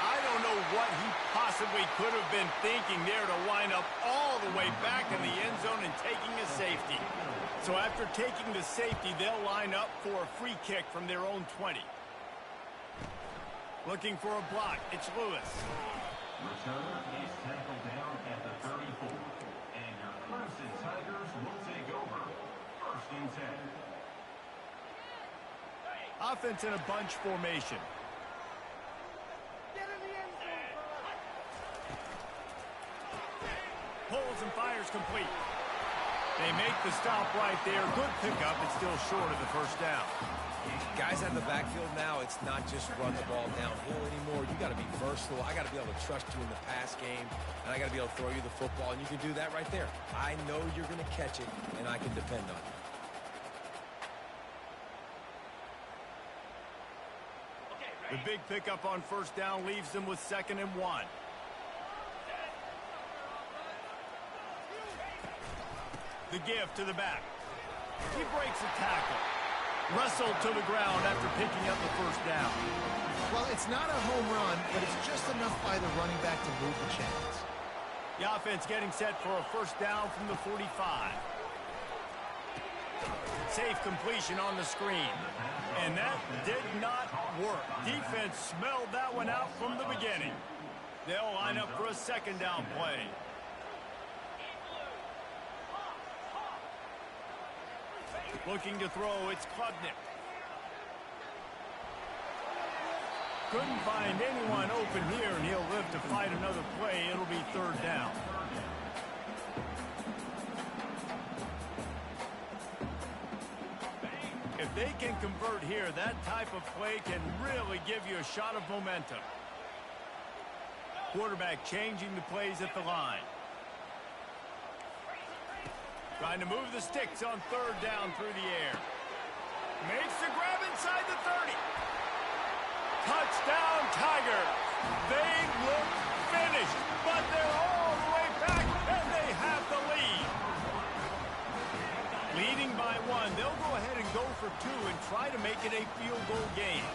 I don't know what he possibly could have been thinking there to wind up all the way back in the end zone and taking a safety. So after taking the safety, they'll line up for a free kick from their own 20. Looking for a block. It's Lewis. Returner is tackled down at the 34. And your Clemson Tigers will take over. 1st and 10. Offense in a bunch formation. Pulls and fires complete. They make the stop right there. Good pickup. It's still short of the 1st down. Guys out in the backfield now, it's not just run the ball downhill anymore. You got to be versatile. I got to be able to trust you in the pass game, and I got to be able to throw you the football, and you can do that right there. I know you're going to catch it, and I can depend on you. The big pickup on 1st down leaves them with 2nd and 1. The give to the back. He breaks a tackle. Wrestled to the ground after picking up the 1st down. Well, it's not a home run, but it's just enough by the running back to move the chains. The offense getting set for a 1st down from the 45. Safe completion on the screen. And that did not work. Defense smelled that one out from the beginning. They'll line up for a 2nd down play. Looking to throw, it's Klubnik. Couldn't find anyone open here, and he'll live to fight another play. It'll be 3rd down. If they can convert here, that type of play can really give you a shot of momentum. Quarterback changing the plays at the line. Trying to move the sticks on 3rd down through the air. Makes the grab inside the 30. Touchdown, Tigers. They look finished, but they're all the way back, and they have the lead. Leading by 1, they'll go ahead and go for 2 and try to make it a field goal game.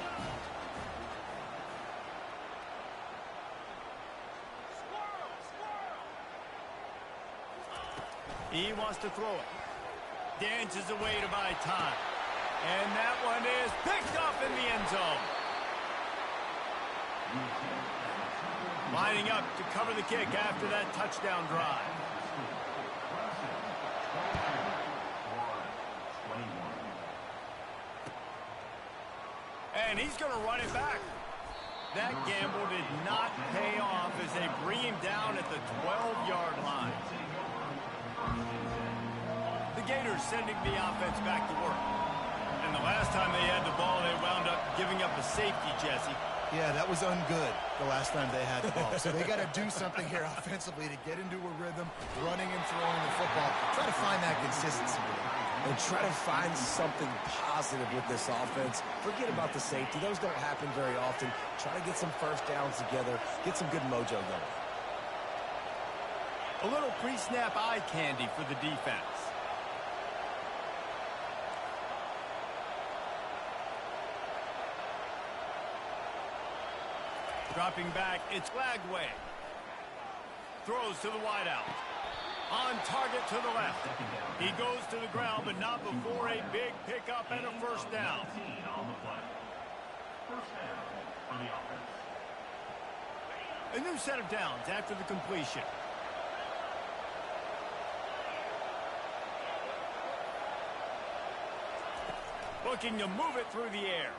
He wants to throw it. Dances away to buy time. And that one is picked up in the end zone. Lining up to cover the kick after that touchdown drive. And he's going to run it back. That gamble did not pay off as they bring him down at the 12-yard line. The Gators sending the offense back to work. And the last time they had the ball, they wound up giving up a safety, Jesse. Yeah, that was ungood the last time they had the ball. So they got to do something here offensively to get into a rhythm, running and throwing the football. Try to find that consistency. And try to find something positive with this offense. Forget about the safety. Those don't happen very often. Try to get some 1st downs together. Get some good mojo going. A little pre-snap eye candy for the defense. Dropping back, it's Lagway. Throws to the wideout. On target to the left. He goes to the ground, but not before a big pickup and a 1st down. A new set of downs after the completion. Looking to move it through the air.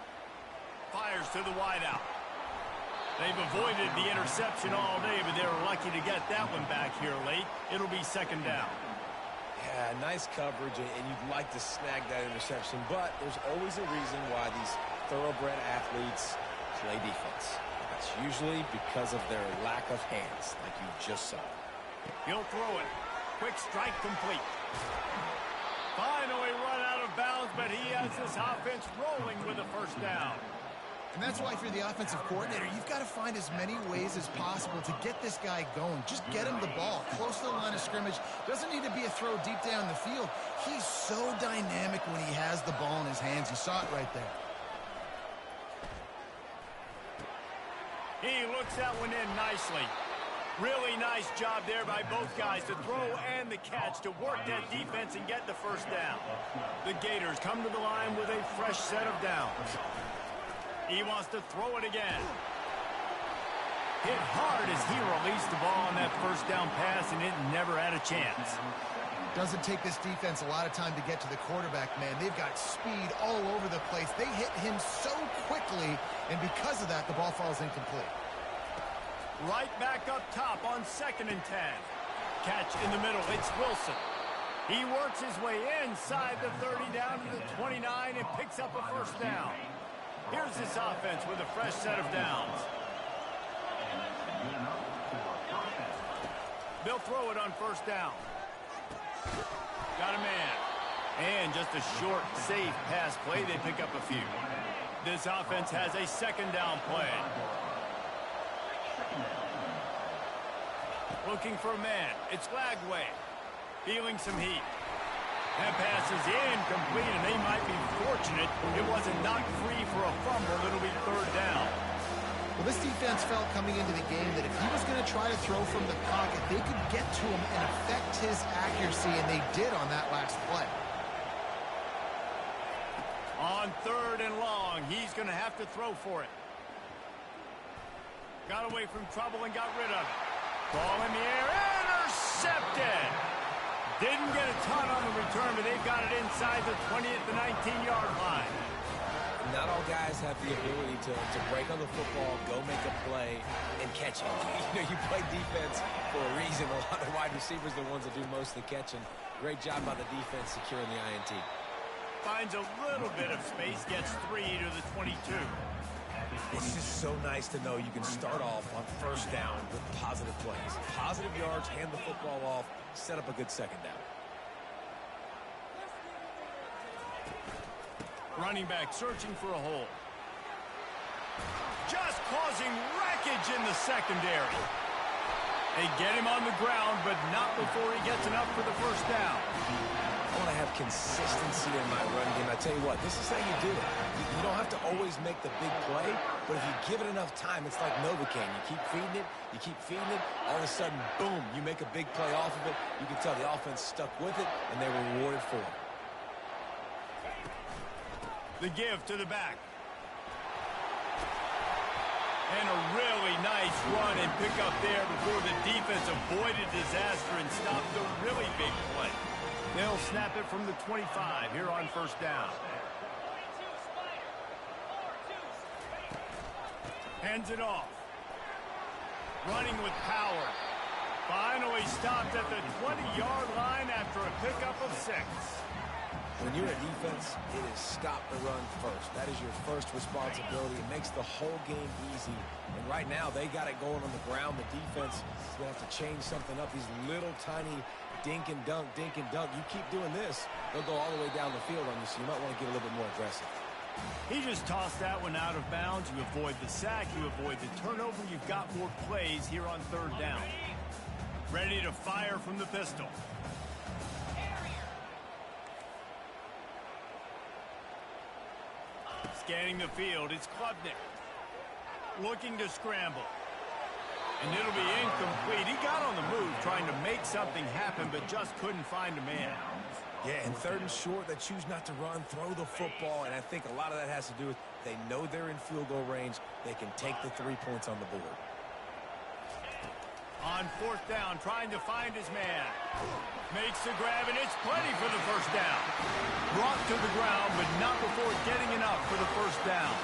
Fires to the wideout. They've avoided the interception all day, but they were lucky to get that one back here late. It'll be 2nd down. Yeah, nice coverage, and you'd like to snag that interception, but there's always a reason why these thoroughbred athletes play defense. That's usually because of their lack of hands, like you just saw. He'll throw it. Quick strike complete. Finally run out of bounds, but he has this offense rolling with a 1st down. And that's why if you're the offensive coordinator, you've got to find as many ways as possible to get this guy going. Just get him the ball close to the line of scrimmage. Doesn't need to be a throw deep down the field. He's so dynamic when he has the ball in his hands. You saw it right there. He looks that one in nicely. Really nice job there by both guys to throw and the catch to work that defense and get the 1st down. The Gators come to the line with a fresh set of downs. He wants to throw it again. Hit hard as he released the ball on that first down pass, and it never had a chance. Doesn't take this defense a lot of time to get to the quarterback, man. They've got speed all over the place. They hit him so quickly, and because of that, the ball falls incomplete. Right back up top on 2nd and 10. Catch in the middle. It's Wilson. He works his way inside the 30 down to the 29 and picks up a first down. Here's this offense with a fresh set of downs. They'll throw it on first down. Got a man. And just a short, safe pass play. They pick up a few. This offense has a 2nd down play. Looking for a man. It's Lagway. Feeling some heat. That pass is incomplete, and they might be fortunate it wasn't knocked free for a fumble. It'll be 3rd down. Well, this defense felt coming into the game that if he was going to try to throw from the pocket, they could get to him and affect his accuracy, and they did on that last play. On 3rd and long, he's going to have to throw for it. Got away from trouble and got rid of it. Ball in the air, intercepted! Didn't get a ton on the return, but they've got it inside the 20 at the 19-yard line. Not all guys have the ability to break on the football, go make a play, and catch it. You know, you play defense for a reason. A lot of wide receivers are the ones that do most of the catching. Great job by the defense securing the INT. Finds a little bit of space, gets 3 to the 22. It's just so nice to know you can start off on first down with positive plays. Positive yards, hand the football off, set up a good 2nd down. Running back searching for a hole. Just causing wreckage in the secondary. They get him on the ground, but not before he gets enough for the first down. I want to have consistency in my run game. I tell you what, this is how you do it. You don't have to always make the big play, but if you give it enough time, it's like Novocaine. You keep feeding it, all of a sudden, boom, you make a big play off of it. You can tell the offense stuck with it, and they were rewarded for it. The give to the back. And a really nice run and pick up there before the defense avoided disaster and stopped a really big play. They'll snap it from the 25 here on first down. Hands it off. Running with power. Finally stopped at the 20-yard line after a pickup of 6. When you're a defense, it is stop the run first. That is your first responsibility. It makes the whole game easy. And right now, they got it going on the ground. The defense is going to have to change something up. These little tiny dink and dunk, dink and dunk. You keep doing this, they'll go all the way down the field on you, so you might want to get a little bit more aggressive. He just tossed that one out of bounds. You avoid the sack. You avoid the turnover. You've got more plays here on 3rd down. Ready to fire from the pistol. Scanning the field, it's Klubnik. Looking to scramble. And it'll be incomplete. He got on the move trying to make something happen, but just couldn't find a man. Yeah, and 3rd and short, they choose not to run, throw the football, and I think a lot of that has to do with they know they're in field goal range. They can take the 3 points on the board. On 4th down, trying to find his man. Makes the grab, and it's plenty for the first down. Brought to the ground, but not before getting enough for the first down.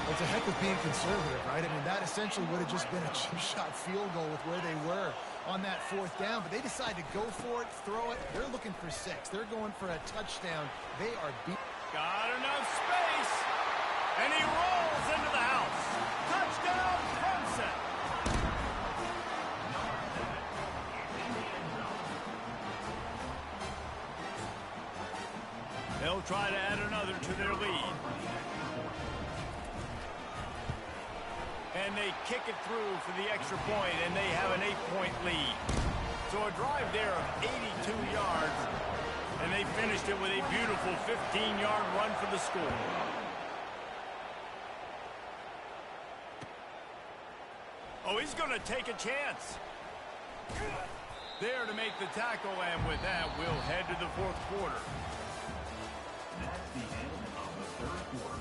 Well, it's a heck of being conservative, right? I mean, that essentially would have just been a chip shot field goal with where they were on that 4th down, but they decide to go for it, throw it. They're looking for 6. They're going for a touchdown. They are beat. Got enough space, and he rolls into the house. Touchdown, Clemson. They'll try to add another to their lead. And they kick it through for the extra point, and they have an 8-point lead. So a drive there of 82 yards, and they finished it with a beautiful 15-yard run for the score. Oh, he's going to take a chance. There to make the tackle, and with that, we'll head to the 4th quarter. That's the end of the 3rd quarter.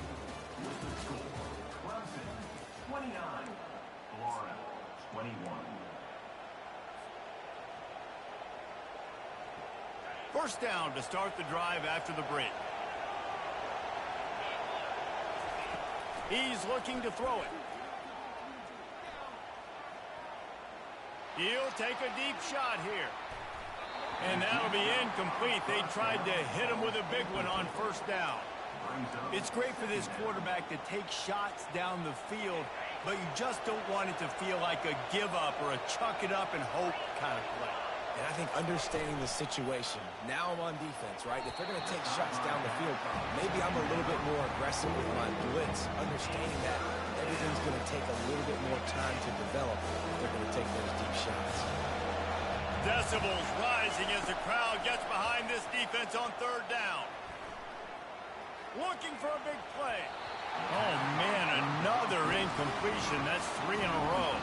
With the score, Clemson 29, Florida 21. First down to start the drive after the break. He's looking to throw it. He'll take a deep shot here. And that'll be incomplete. They tried to hit him with a big one on first down. It's great for this quarterback to take shots down the field, but you just don't want it to feel like a give up or a chuck it up and hope kind of play. And I think understanding the situation, now I'm on defense, right? If they're going to take shots down the field, maybe I'm a little bit more aggressive with my blitz, understanding that everything's going to take a little bit more time to develop if they're going to take those deep shots. Decibels rising as the crowd gets behind this defense on third down. Looking for a big play. Oh, man, another incompletion. That's 3 in a row.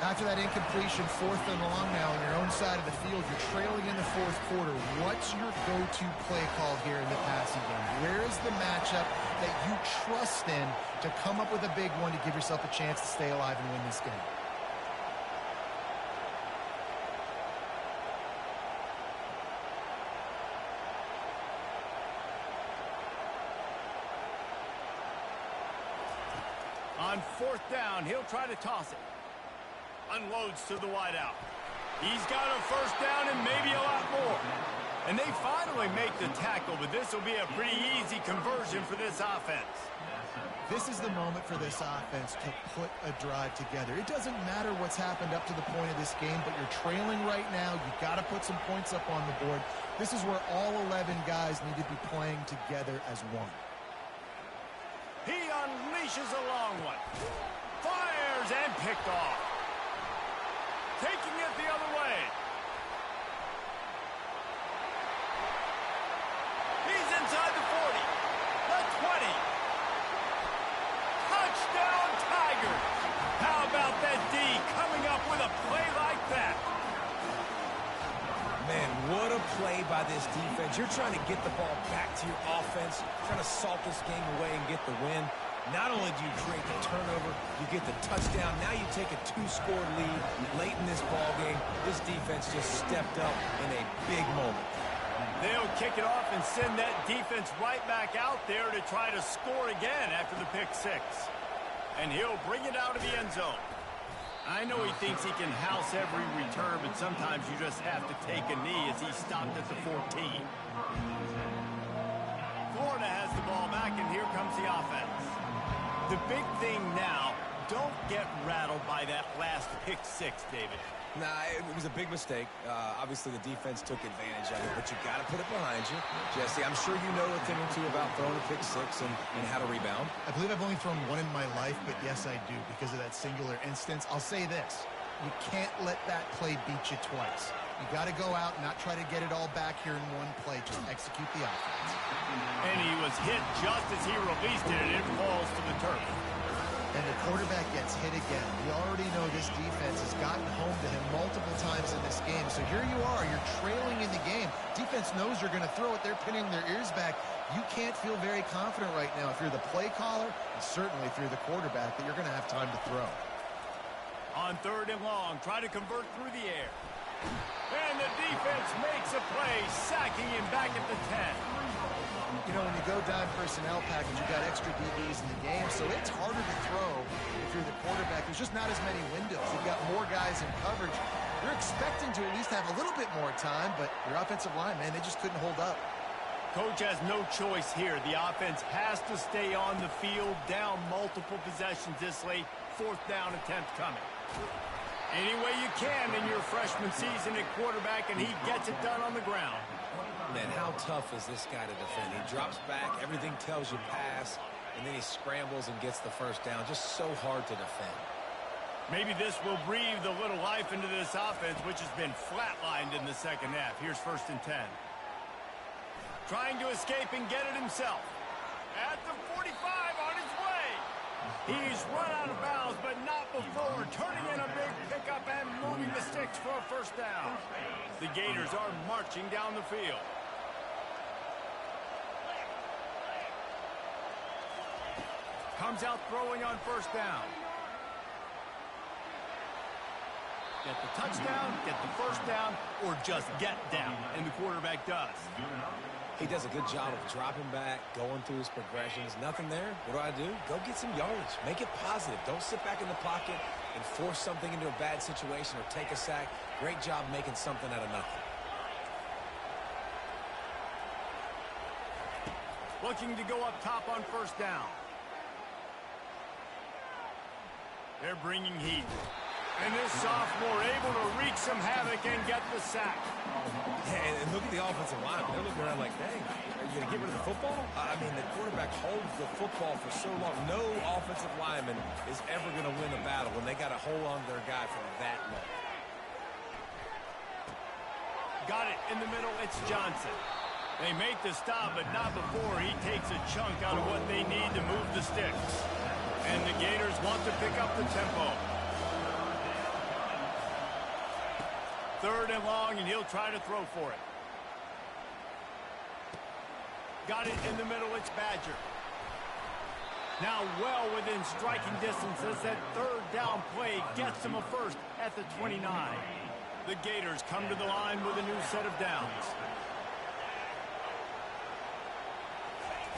After that incompletion, fourth and long now on your own side of the field, you're trailing in the fourth quarter. What's your go-to play call here in the passing game? Where is the matchup that you trust in to come up with a big one to give yourself a chance to stay alive and win this game? On fourth down, he'll try to toss it. Unloads to the wideout. He's got a first down and maybe a lot more. And they finally make the tackle, but this will be a pretty easy conversion for this offense. This is the moment for this offense to put a drive together. It doesn't matter what's happened up to the point of this game, but you're trailing right now. You've got to put some points up on the board. This is where all 11 guys need to be playing together as one. He unleashes a long one. Fires and picked off. Taking it the other way. He's inside the 40. The 20. Touchdown Tigers. How about that D coming up with a play like that? Man, what a play by this defense. You're trying to get the ball back to your offense, trying to salt this game away and get the win. Not only do you create the turnover, you get the touchdown. Now you take a 2-score lead late in this ball game. This defense just stepped up in a big moment. They'll kick it off and send that defense right back out there to try to score again after the pick six. And he'll bring it out of the end zone. I know he thinks he can house every return, but sometimes you just have to take a knee as he stopped at the 14. Florida has the ball back, and here comes the offense. The big thing now, don't get rattled by that last pick six, David. Nah, it was a big mistake. Obviously, the defense took advantage of it, but you got to put it behind you. Jesse, I'm sure you know a thing or two about throwing a pick six and how to rebound. I believe I've only thrown one in my life, but yes, I do because of that singular instance. I'll say this. You can't let that play beat you twice. You got to go out and not try to get it all back here in one play. Just execute the offense. And he was hit just as he released it, and it falls to the turf. And the quarterback gets hit again. We already know this defense has gotten home to him multiple times in this game. So here you are. You're trailing in the game. Defense knows you're going to throw it. They're pinning their ears back. You can't feel very confident right now if you're the play caller, and certainly if you're the quarterback, that you're going to have time to throw. On third and long, try to convert through the air. And the defense makes a play, sacking him back at the 10. You know, when you go dime personnel package, you've got extra DBs in the game, so it's harder to throw if you're the quarterback. There's just not as many windows. You've got more guys in coverage. You're expecting to at least have a little bit more time, but your offensive line, man, they just couldn't hold up. Coach has no choice here. The offense has to stay on the field, down multiple possessions this late. Fourth down attempt coming. Any way you can in your freshman season at quarterback, and he gets it done on the ground. Man, how tough is this guy to defend? He drops back, everything tells you pass, and then he scrambles and gets the first down. Just so hard to defend. Maybe this will breathe a little life into this offense, which has been flatlined in the second half. Here's first and 10. Trying to escape and get it himself. At the 45 on his way. He's run out of bounds, but not before turning in a big pickup and moving the sticks for a first down. The Gators are marching down the field. Comes out throwing on first down. Get the touchdown, get the first down, or just get down, and the quarterback does. He does a good job of dropping back, going through his progressions. Nothing there. What do? Go get some yardage. Make it positive. Don't sit back in the pocket and force something into a bad situation or take a sack. Great job making something out of nothing. Looking to go up top on first down. They're bringing heat. And this sophomore able to wreak some havoc and get the sack. Yeah, and look at the offensive line. They're looking around like, dang, are you going to get rid of the football? I mean, the quarterback holds the football for so long. No offensive lineman is ever going to win a battle when they got to hold on to their guy for that long. Got it in the middle. It's Johnson. They make the stop, but not before he takes a chunk out of what they need to move the sticks. And the Gators want to pick up the tempo. Third and long, and he'll try to throw for it. Got it in the middle. It's Badger. Now well within striking distance as that third down play gets him a first at the 29. The Gators come to the line with a new set of downs.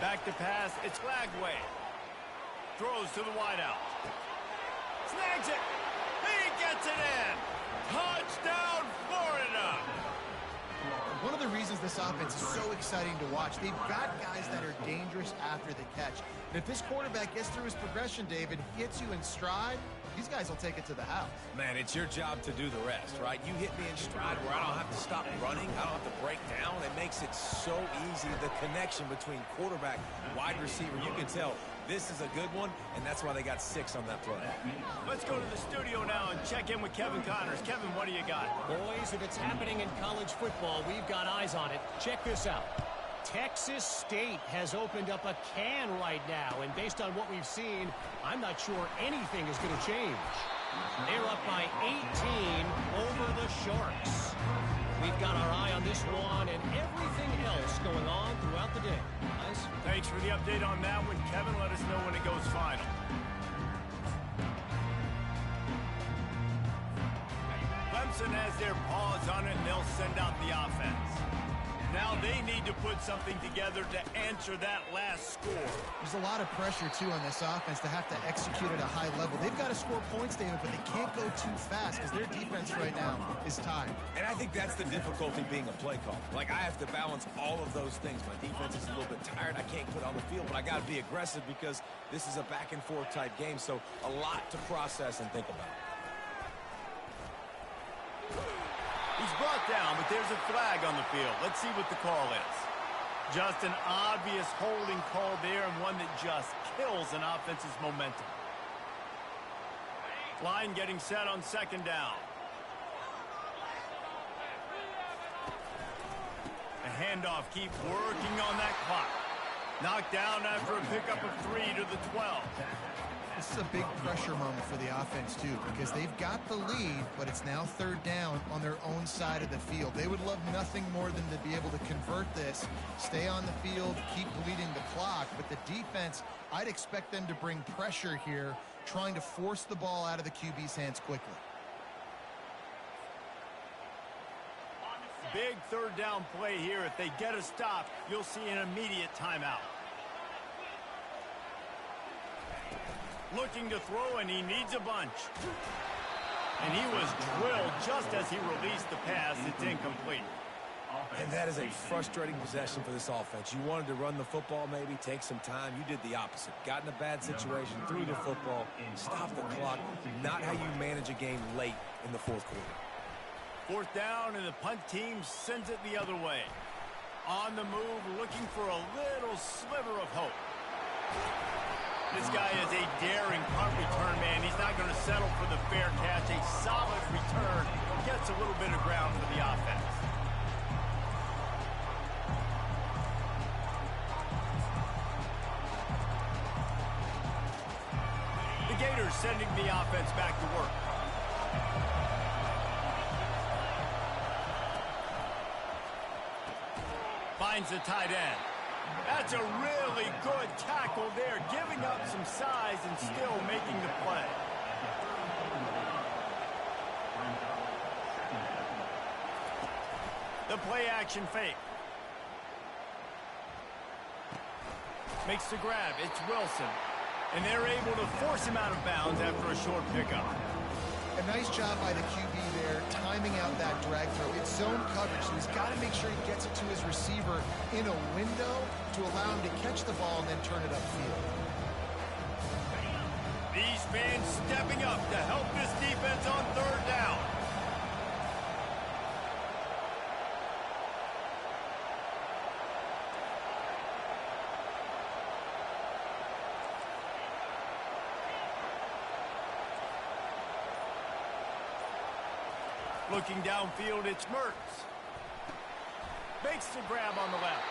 Back to pass. It's Lagway. Throws to the wideout. Snags it. He gets it in. Touchdown, Florida! One of the reasons this offense is so exciting to watch, they've got guys that are dangerous after the catch. And if this quarterback gets through his progression, David, hits you in stride, these guys will take it to the house. Man, it's your job to do the rest, right? You hit me in stride where I don't have to stop running. I don't have to break down. It makes it so easy. The connection between quarterback and wide receiver, you can tell this is a good one, and that's why they got 6 on that play. Let's go to the studio now and check in with Kevin Connors. Kevin, what do you got? Boys, if it's happening in college football, we've got eyes on it. Check this out. Texas State has opened up a can right now, and based on what we've seen, I'm not sure anything is going to change. They're up by 18 over the Sharks. We've got our eye on this one and everything else going on throughout the day. Guys? Thanks for the update on that one, Kevin. Let us know when it goes final. Clemson has their paws on it, and they'll send out the offense. Now they need to put something together to answer that last score. There's a lot of pressure, too, on this offense to have to execute at a high level. They've got to score points, David, but they can't go too fast because their defense right now is tied. And I think that's the difficulty being a play call. Like, I have to balance all of those things. My defense is a little bit tired. I can't put on the field, but I got to be aggressive because this is a back-and-forth type game, so a lot to process and think about. He's brought down, but there's a flag on the field. Let's see what the call is. Just an obvious holding call there, and one that just kills an offense's momentum. Line getting set on second down. The handoff keeps working on that clock. Knocked down after a pickup of 3 to the 12. This is a big pressure moment for the offense, too, because they've got the lead, but it's now third down on their own side of the field. They would love nothing more than to be able to convert this, stay on the field, keep bleeding the clock. But the defense, I'd expect them to bring pressure here, trying to force the ball out of the QB's hands quickly. Big third down play here. If they get a stop, you'll see an immediate timeout. Looking to throw, and he needs a bunch. And he was drilled just as he released the pass. It's incomplete. And that is a frustrating possession for this offense. You wanted to run the football, maybe take some time. You did the opposite. Got in a bad situation, threw the football, stopped the clock. Not how you manage a game late in the fourth quarter. Fourth down, and the punt team sends it the other way. On the move, looking for a little sliver of hope. This guy is a daring punt return man. He's not going to settle for the fair catch. A solid return gets a little bit of ground for the offense. The Gators sending the offense back to work. Finds the tight end. That's a really good tackle there, giving up some size and still making the play. the play-action fake. Makes the grab. It's Wilson. And they're able to force him out of bounds after a short pickup. A nice job by the QB there, timing out that drag throw. It's zone coverage, so he's got to make sure he gets it to his receiver in a window to allow him to catch the ball and then turn it upfield. These fans stepping up to help this defense on third down. Looking downfield, it's Mertz. Makes the grab on the left.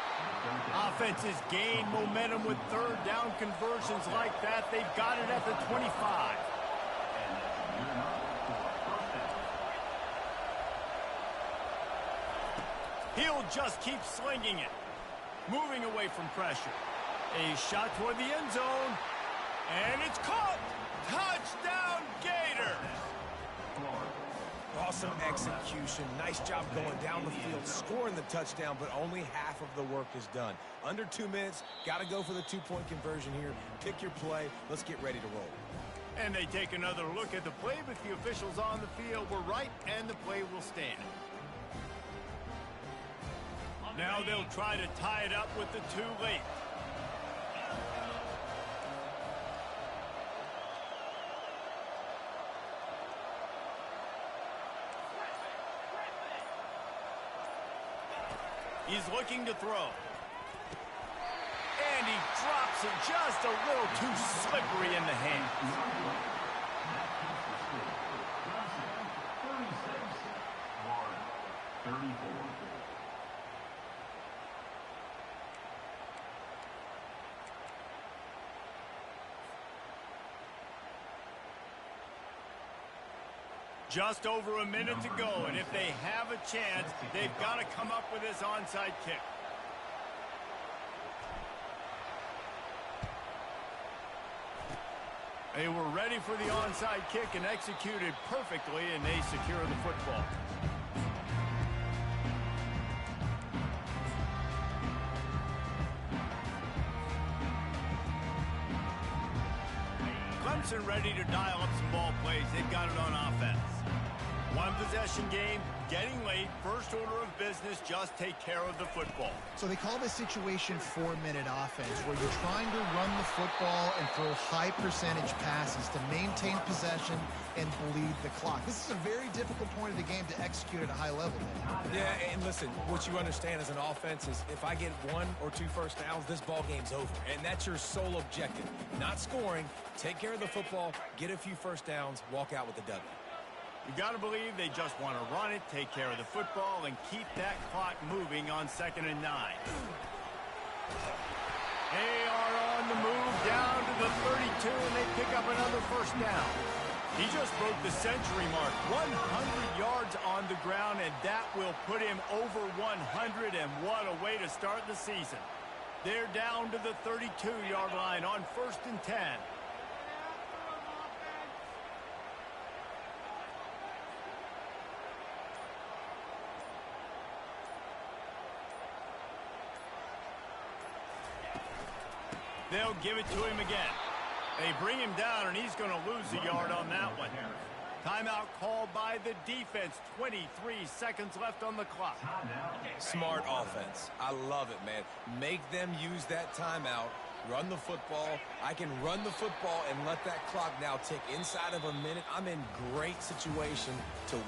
Offenses gain momentum with third down conversions like that. They've got it at the 25. He'll just keep slinging it. Moving away from pressure. A shot toward the end zone. And it's caught. Touchdown, Gators. Awesome execution. Nice job going down the field, scoring the touchdown, but only half of the work is done. Under 2 minutes, got to go for the two-point conversion here. Pick your play. Let's get ready to roll. And they take another look at the play, but the officials on the field were right, and the play will stand. Now they'll try to tie it up with the too late. He's looking to throw. And he drops it just a little too slippery in the hand. 34. Just over a minute to go, and if they have a chance, they've got to come up with this onside kick. They were ready for the onside kick and executed perfectly, and they secure the football. Clemson ready to dial up some ball plays. They've got it on offense. One possession game, getting late, first order of business, just take care of the football. So they call this situation 4-minute offense, where you're trying to run the football and throw high percentage passes to maintain possession and bleed the clock. This is a very difficult point of the game to execute at a high level, man. Yeah, and listen, what you understand as an offense is if I get 1 or 2 first downs, this ball game's over. And that's your sole objective. Not scoring, take care of the football, get a few first downs, walk out with the W. You got to believe they just want to run it, take care of the football, and keep that clock moving on 2nd and 9. They are on the move down to the 32, and they pick up another first down. He just broke the century mark, 100 yards on the ground, and that will put him over 100, and what a way to start the season. They're down to the 32-yard line on 1st and 10. They'll give it to him again. They bring him down, and he's going to lose a yard on that one. Timeout called by the defense. 23 seconds left on the clock. Smart offense. I love it, man. Make them use that timeout. Run the football. I can run the football and let that clock now tick inside of a minute. I'm in great situation to win.